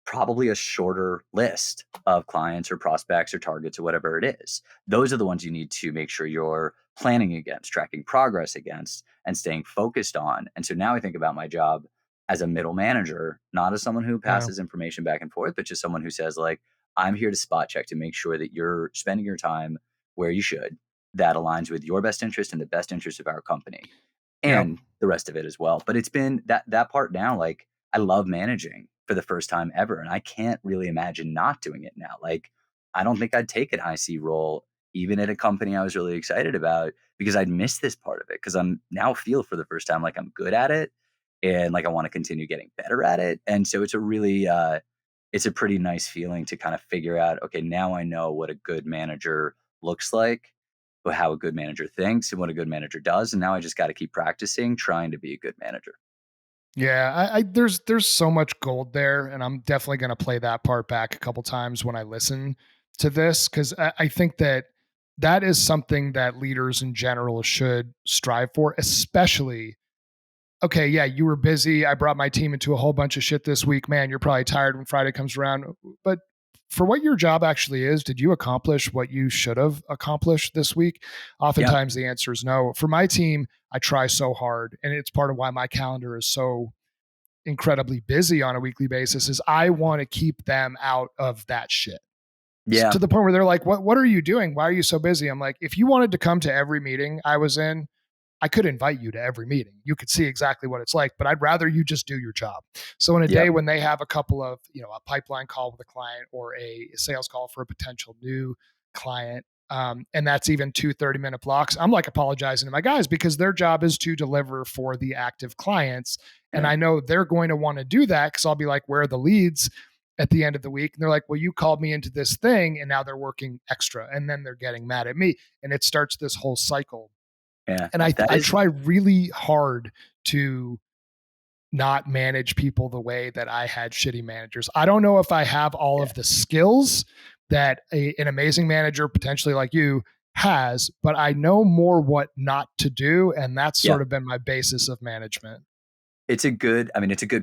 probably a shorter list of clients or prospects or targets or whatever it is. Those are the ones you need to make sure you're planning against, tracking progress against, and staying focused on. And so now I think about my job as a middle manager, not as someone who Yeah. passes information back and forth, but just someone who says, like, I'm here to spot check to make sure that you're spending your time where you should, that aligns with your best interest and the best interest of our company, Yep. and the rest of it as well. But it's been that part now, like, I love managing for the first time ever, and I can't really imagine not doing it now. Like, I don't think I'd take an IC role even at a company I was really excited about, because I'd miss this part of it, because I'm now feel for the first time like I'm good at it, and, like, I want to continue getting better at it. And so it's a pretty nice feeling to kind of figure out, okay, now I know what a good manager looks like, how a good manager thinks, and what a good manager does. And now I just got to keep practicing trying to be a good manager. Yeah, there's so much gold there, and I'm definitely going to play that part back a couple times when I listen to this, because I think that is something that leaders in general should strive for, especially. Okay, yeah, you were busy. I brought my team into a whole bunch of shit this week. Man, you're probably tired when Friday comes around. But for what your job actually is, did you accomplish what you should have accomplished this week? Yeah. Oftentimes the answer is no. For my team, I try so hard, and it's part of why my calendar is so incredibly busy on a weekly basis is I want to keep them out of that shit. Yeah. to the point where they're like, what are you doing? Why are you so busy? I'm like, if you wanted to come to every meeting I was in, I could invite you to every meeting. You could see exactly what it's like, but I'd rather you just do your job. So in a day Yep. when they have a couple of, a pipeline call with a client or a sales call for a potential new client, and that's even 2 30-minute blocks, I'm like apologizing to my guys because their job is to deliver for the active clients. And Yeah. I know they're going to want to do that because I'll be like, where are the leads at the end of the week? And they're like, well, you called me into this thing and now they're working extra. And then they're getting mad at me. And it starts this whole cycle. Yeah. And I, That I is, try really hard to not manage people the way that I had shitty managers. I don't know if I have all yeah. of the skills that an amazing manager, potentially like you, has, but I know more what not to do. And that's Yeah. sort of been my basis of management. It's a good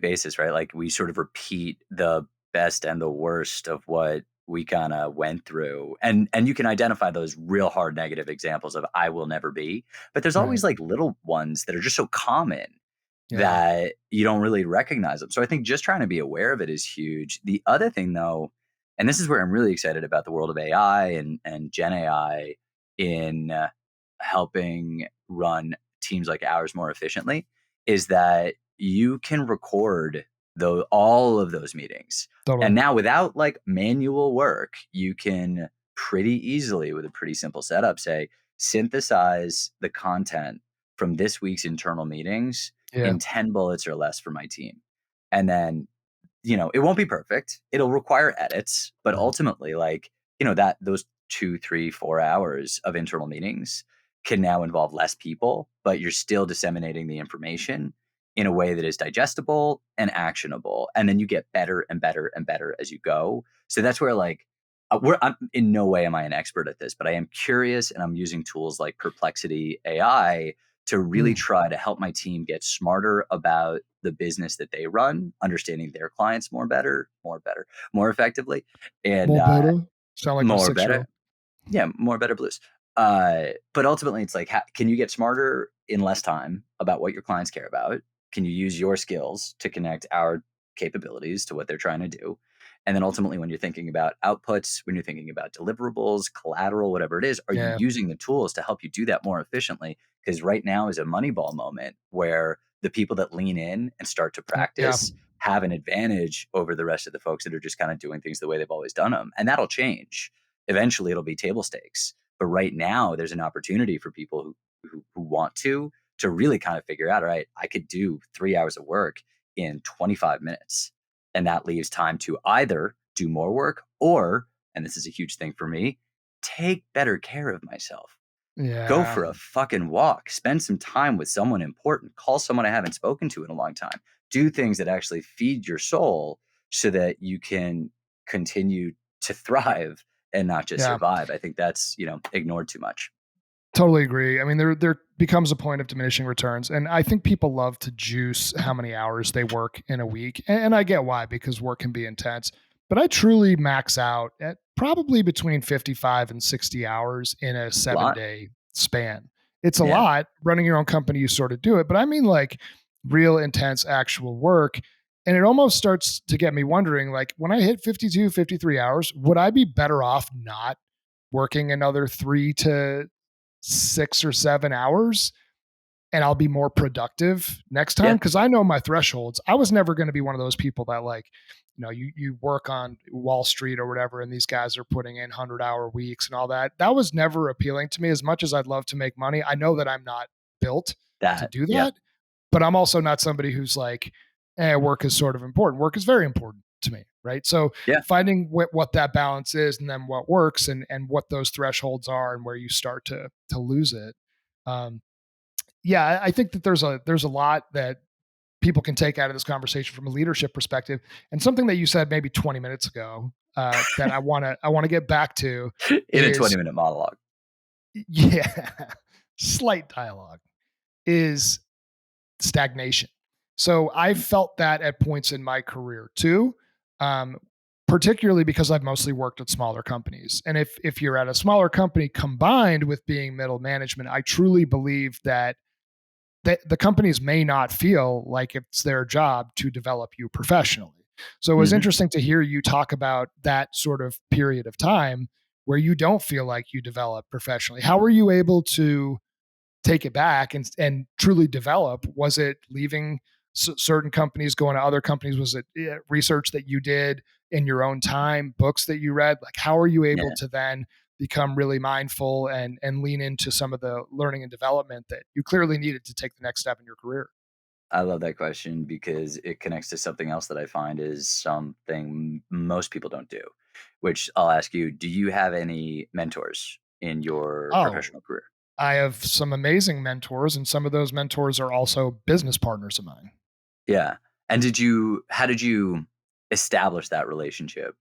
basis, right? Like we sort of repeat the best and the worst of what we kind of went through. And you can identify those real hard negative examples of I will never be, but there's Right. always like little ones that are just so common Yeah. that you don't really recognize them. So I think just trying to be aware of it is huge. The other thing though, and this is where I'm really excited about the world of AI and Gen AI in helping run teams like ours more efficiently, is that you can record all of those meetings. Totally. And now without like manual work, you can pretty easily with a pretty simple setup say synthesize the content from this week's internal meetings Yeah. in 10 bullets or less for my team. And then, it won't be perfect. It'll require edits, but Right. ultimately, like, that those 2, 3, 4 hours of internal meetings can now involve less people, but you're still disseminating the information in a way that is digestible and actionable. And then you get better and better and better as you go. So that's where like I'm in no way am I an expert at this, but I am curious and I'm using tools like Perplexity AI to really Mm. try to help my team get smarter about the business that they run, understanding their clients more effectively, and More better. Sound like my more 6 year better. old. Yeah, more better blues. But ultimately, it's like, can you get smarter in less time about what your clients care about? Can you use your skills to connect our capabilities to what they're trying to do? And then ultimately, when you're thinking about outputs, when you're thinking about deliverables, collateral, whatever it is, are you Yeah. using the tools to help you do that more efficiently? Because right now is a Moneyball moment where the people that lean in and start to Yeah. practice have an advantage over the rest of the folks that are just kind of doing things the way they've always done them. And that'll change. Eventually it'll be table stakes. But right now there's an opportunity for people who want to really kind of figure out, all right, I could do 3 hours of work in 25 minutes. And that leaves time to either do more work or, and this is a huge thing for me, take better care of myself. Go Yeah. for a fucking walk, spend some time with someone important, call someone I haven't spoken to in a long time, do things that actually feed your soul so that you can continue to thrive and not just Yeah. survive. I think that's, ignored too much. Totally agree. I mean, there becomes a point of diminishing returns, and I think people love to juice how many hours they work in a week, and I get why because work can be intense. But I truly max out at probably between 55 and 60 hours in a A seven lot. day span. It's a Yeah. lot. Running your own company, you sort of do it, but I mean like real intense actual work. And it almost starts to get me wondering, like when I hit 52, 53 hours, would I be better off not working another 3 to 6 or 7 hours and I'll be more productive next time? Yeah. Cause I know my thresholds. I was never going to be one of those people that like, you work on Wall Street or whatever, and these guys are putting in 100-hour weeks and all that. That was never appealing to me as much as I'd love to make money. I know that I'm not built to That. do Yeah. that, but I'm also not somebody who's like, work is sort of important. Work is very important to me. Right. So Yeah. finding what that balance is and then what works and what those thresholds are and where you start to lose it. Um, yeah, I think that there's a lot that people can take out of this conversation from a leadership perspective, and something that you said maybe 20 minutes ago that I want to get back to In a is 20-minute monologue. yeah, slight dialogue is stagnation. So I've felt that at points in my career too, um, particularly because I've mostly worked at smaller companies. And if you're at a smaller company combined with being middle management, I truly believe that the companies may not feel like it's their job to develop you professionally. So it was Mhm. interesting to hear you talk about that sort of period of time where you don't feel like you develop professionally. How were you able to take it back and truly develop? Was it leaving certain companies, going to other companies? Was it research that you did in your own time, books that you read? Like, how are you able Yeah. to then become really mindful and lean into some of the learning and development that you clearly needed to take the next step in your career? I love that question because it connects to something else that I find is something most people don't do, which I'll ask you, do you have any mentors in your Oh, professional career? I have some amazing mentors, and some of those mentors are also business partners of mine. Yeah. And how did you establish that relationship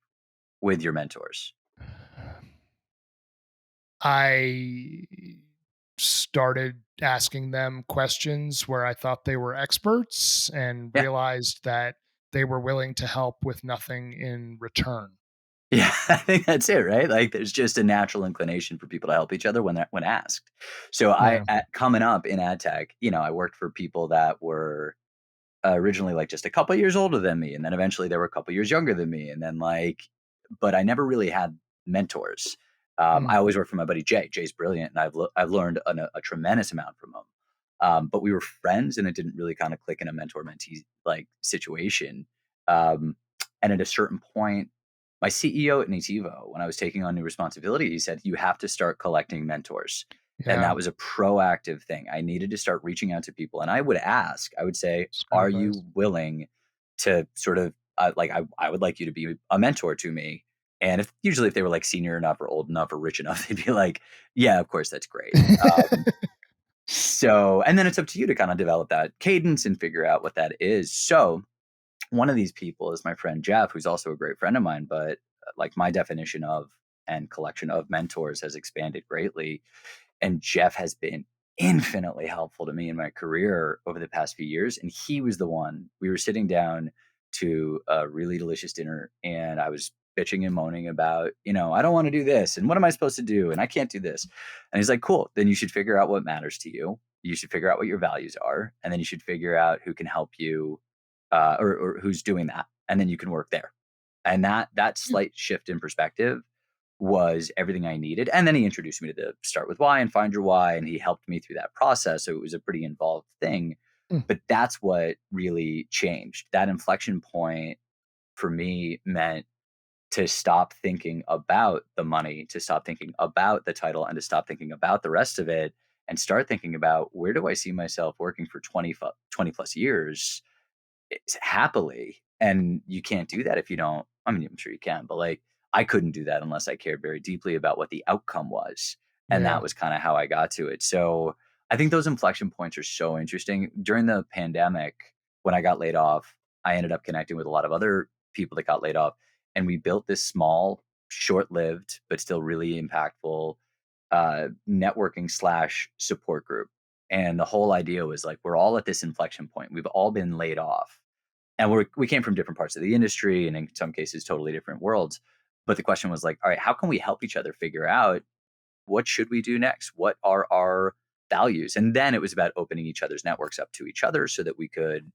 with your mentors? I started asking them questions where I thought they were experts and Yeah. realized that they were willing to help with nothing in return. Yeah, I think that's it, right? Like, there's just a natural inclination for people to help each other when asked. So Yeah. coming up in ad tech, I worked for people that were originally like just a couple years older than me, and then eventually they were a couple years younger than me, and then but I never really had mentors. Mm. I always worked for my buddy Jay. Jay's brilliant, and I've learned a tremendous amount from him. But we were friends, and it didn't really kind of click in a mentor mentee like situation. Um, and at a certain point, my CEO at Nativo, when I was taking on new responsibility, he said, "You have to start collecting mentors." And Yeah. that was a proactive thing. I needed to start reaching out to people. And I would say, It's good are advice. you willing to sort of I would like you to be a mentor to me. And if they were like senior enough or old enough or rich enough, they'd be like, yeah, of course, that's great. And then it's up to you to kind of develop that cadence and figure out what that is. So one of these people is my friend Jeff, who's also a great friend of mine, but like my definition of and collection of mentors has expanded greatly, and Jeff has been infinitely helpful to me in my career over the past few years. And he was the one, we were sitting down to a really delicious dinner, and I was bitching and moaning about, I don't want to do this. And what am I supposed to do? And I can't do this. And he's like, cool. Then you should figure out what matters to you. You should figure out what your values are. And then you should figure out who can help you or who's doing that. And then you can work there. And that slight shift in perspective was everything I needed. And then he introduced me to the Start With Why and Find Your Why, and he helped me through that process. So it was a pretty involved thing. Mm. But that's what really changed. That inflection point for me meant to stop thinking about the money, to stop thinking about the title, and to stop thinking about the rest of it and start thinking about, where do I see myself working for 20 plus years happily. And you can't do that if you don't. I mean, I'm sure you can, but like, I couldn't do that unless I cared very deeply about what the outcome was. And that Yeah. was kind of how I got to it. So I think those inflection points are so interesting. During the pandemic, when I got laid off, I ended up connecting with a lot of other people that got laid off. And we built this small, short lived, but still really impactful networking slash support group. And the whole idea was like, we're all at this inflection point. We've all been laid off, and we came from different parts of the industry, and in some cases totally different worlds. But the question was like, all right, how can we help each other figure out, what should we do next? What are our values? And then it was about opening each other's networks up to each other so that we could,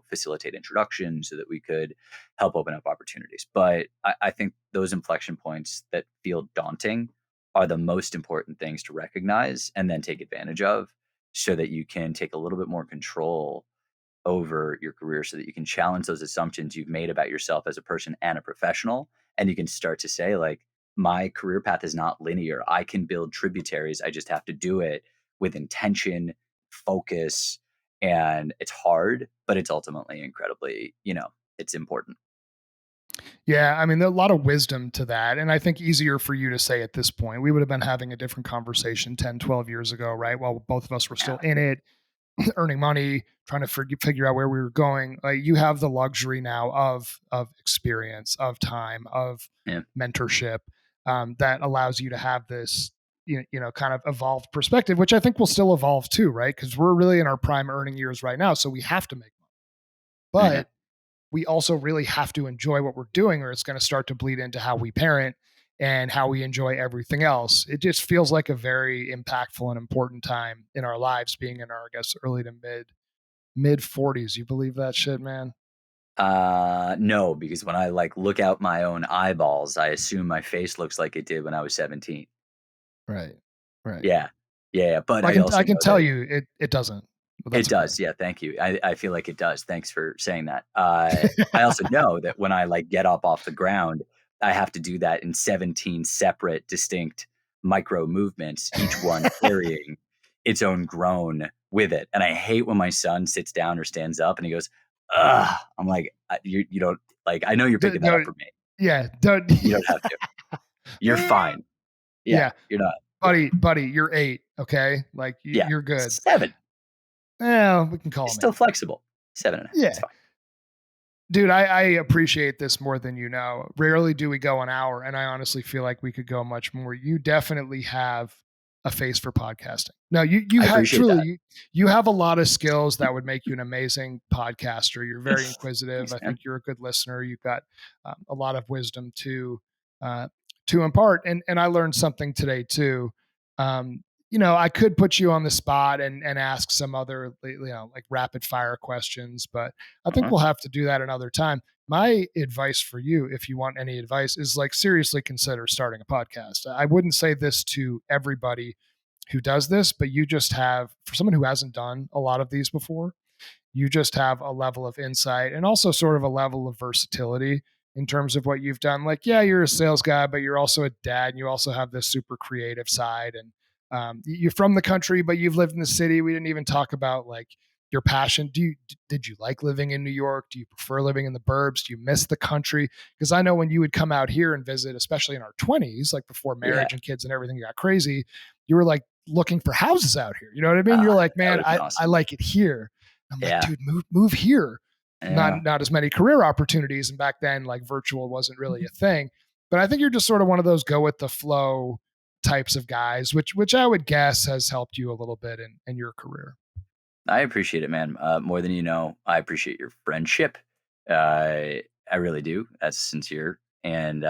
facilitate introductions, so that we could help open up opportunities. But I think those inflection points that feel daunting are the most important things to recognize and then take advantage of, so that you can take a little bit more control over your career, so that you can challenge those assumptions you've made about yourself as a person and a professional. And you can start to say, like, my career path is not linear. I can build tributaries. I just have to do it with intention, focus, and it's hard, but it's ultimately incredibly, it's important. Yeah, I mean, there's a lot of wisdom to that. And I think easier for you to say at this point. We would have been having a different conversation 10, 12 years ago, right? While both of us were still Yeah. in it, earning money, trying to figure out where we were going. Like, you have the luxury now of experience, of time, of Yeah. mentorship, that allows you to have this kind of evolved perspective, which I think will still evolve too, right? Because we're really in our prime earning years right now, so we have to make money, Yeah. but we also really have to enjoy what we're doing, or it's going to start to bleed into how we parent and how we enjoy everything else. It just feels like a very impactful and important time in our lives, being in our, I guess, early to mid 40s. You believe that shit, man? No, because when I, like, look out my own eyeballs, I assume my face looks like it did when I was 17. Right. Right. Yeah. Yeah, but Well, I also I can know tell that you it doesn't, but it that's okay. does, yeah, thank you. I feel like it does, thanks for saying that. I also know that when I, like, get up off the ground, I have to do that in 17 separate, distinct micro movements, each one carrying its own groan with it, and I hate when my son sits down or stands up and he goes, "Ugh." I'm like, You don't like, I know you're picking that up Don't for me. yeah, don't You don't have to. You're fine. Yeah, Yeah, you're not yeah, buddy, you're 8, okay? Like, yeah. you're good. 7. Well, we can call It's him still 8. flexible. 7 and a half. It's Yeah. fine. Dude, I appreciate this more than you know. Rarely do we go an hour, and I honestly feel like we could go much more. You definitely have a face for podcasting. No, you I have appreciate truly that. you have a lot of skills that would make you an amazing podcaster. You're very inquisitive. Thanks, I man. think you're a good listener. You've got a lot of wisdom uh, to impart, and I learned something today too. I could put you on the spot and ask some other like rapid fire questions, but I think Uh-huh. we'll have to do that another time. My advice for you, if you want any advice, is like seriously consider starting a podcast. I wouldn't say this to everybody who does this, but you just have, for someone who hasn't done a lot of these before, you just have a level of insight and also sort of a level of versatility in terms of what you've done. Like, yeah, you're a sales guy, but you're also a dad and you also have this super creative side. And you're from the country, but you've lived in the city. We didn't even talk about like your passion. Did you like living in New York? Do you prefer living in the burbs? Do you miss the country? Because I know when you would come out here and visit, especially in our 20s, like before Yeah. marriage and kids and everything got crazy, you were like looking for houses out here. You know what I mean? Ah, You're like, that man, would've been I awesome. like it here. I'm like, Yeah. dude, move here. Yeah. Not as many career opportunities, and back then, like virtual wasn't really a thing. But I think you're just sort of one of those go with the flow types of guys, which I would guess has helped you a little bit in your career. I appreciate it, man. More than you know. I appreciate your friendship. I really do. That's sincere. And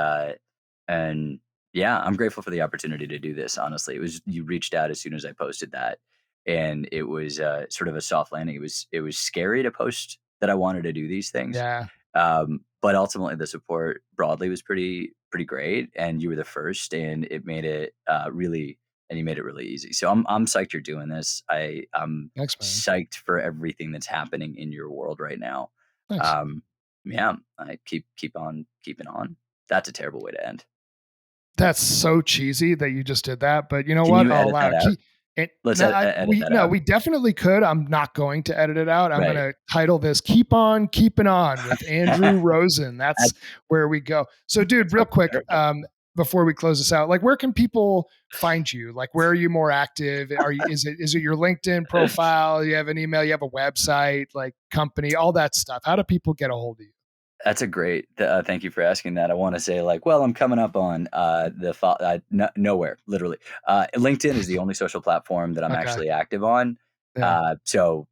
yeah, I'm grateful for the opportunity to do this. Honestly, it was you reached out as soon as I posted that, and it was sort of a soft landing. It was scary to post that I wanted to do these things, Yeah, but ultimately the support broadly was pretty great, and you were the first, and it made it really and you made it really easy. So I'm psyched you're doing this. I'm thanks, man. psyched for everything that's happening in your world right now. Thanks. Um, yeah, I keep on keeping on. That's a terrible way to end. That's so cheesy that you just did that, but you know Can what? you I'll edit allow that it. out? Let's edit that No, out. we definitely could. I'm not going to edit it out. I'm going Right. to title this "Keep On Keeping On" with Andrew Rosen. That's That's where we go. So, dude, that's real fucking quick, perfect. before we close this out, like, where can people find you? Like, where are you more active? Is it your LinkedIn profile? You have an email? You have a website? Like, company? All that stuff. How do people get a hold of you? That's a great. Thank you for asking that. I want to say like, well, I'm coming up on nowhere, literally. LinkedIn is the only social platform that I'm Okay. actually active on. Yeah. So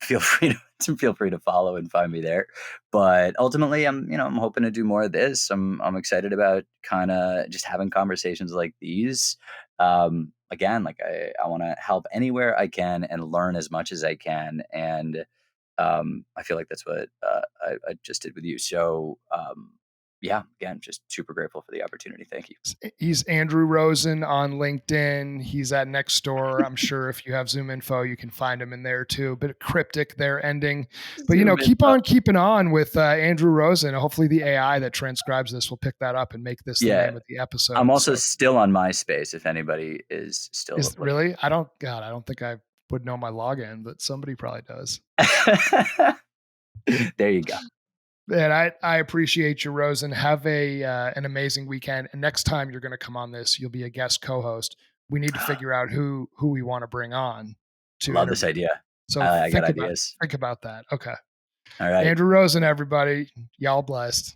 feel free feel free to follow and find me there. But ultimately, I'm hoping to do more of this. I'm excited about kind of just having conversations like these. Again, like I want to help anywhere I can and learn as much as I can and I feel like that's what I just did with you. So yeah, again, just super grateful for the opportunity. Thank you. He's Andrew Rosen on LinkedIn. He's at Nextdoor. I'm sure if you have Zoom info, you can find him in there too. A bit cryptic there ending, but Zoom in. keep on keeping on with Andrew Rosen. Hopefully, the AI that transcribes this will pick that up and make this the Yeah, name of the I'm episode. also So, still on MySpace. If anybody is still is looking. really? I don't think I would know my login, but somebody probably does. There you go. Man, I appreciate you, Rosen. Have an amazing weekend. And next time you're going to come on this, you'll be a guest co-host. We need to figure out who we want to bring on to Love this interview. idea. So I got ideas. think about that. Okay, All right. Andrew Rosen, everybody, y'all blessed.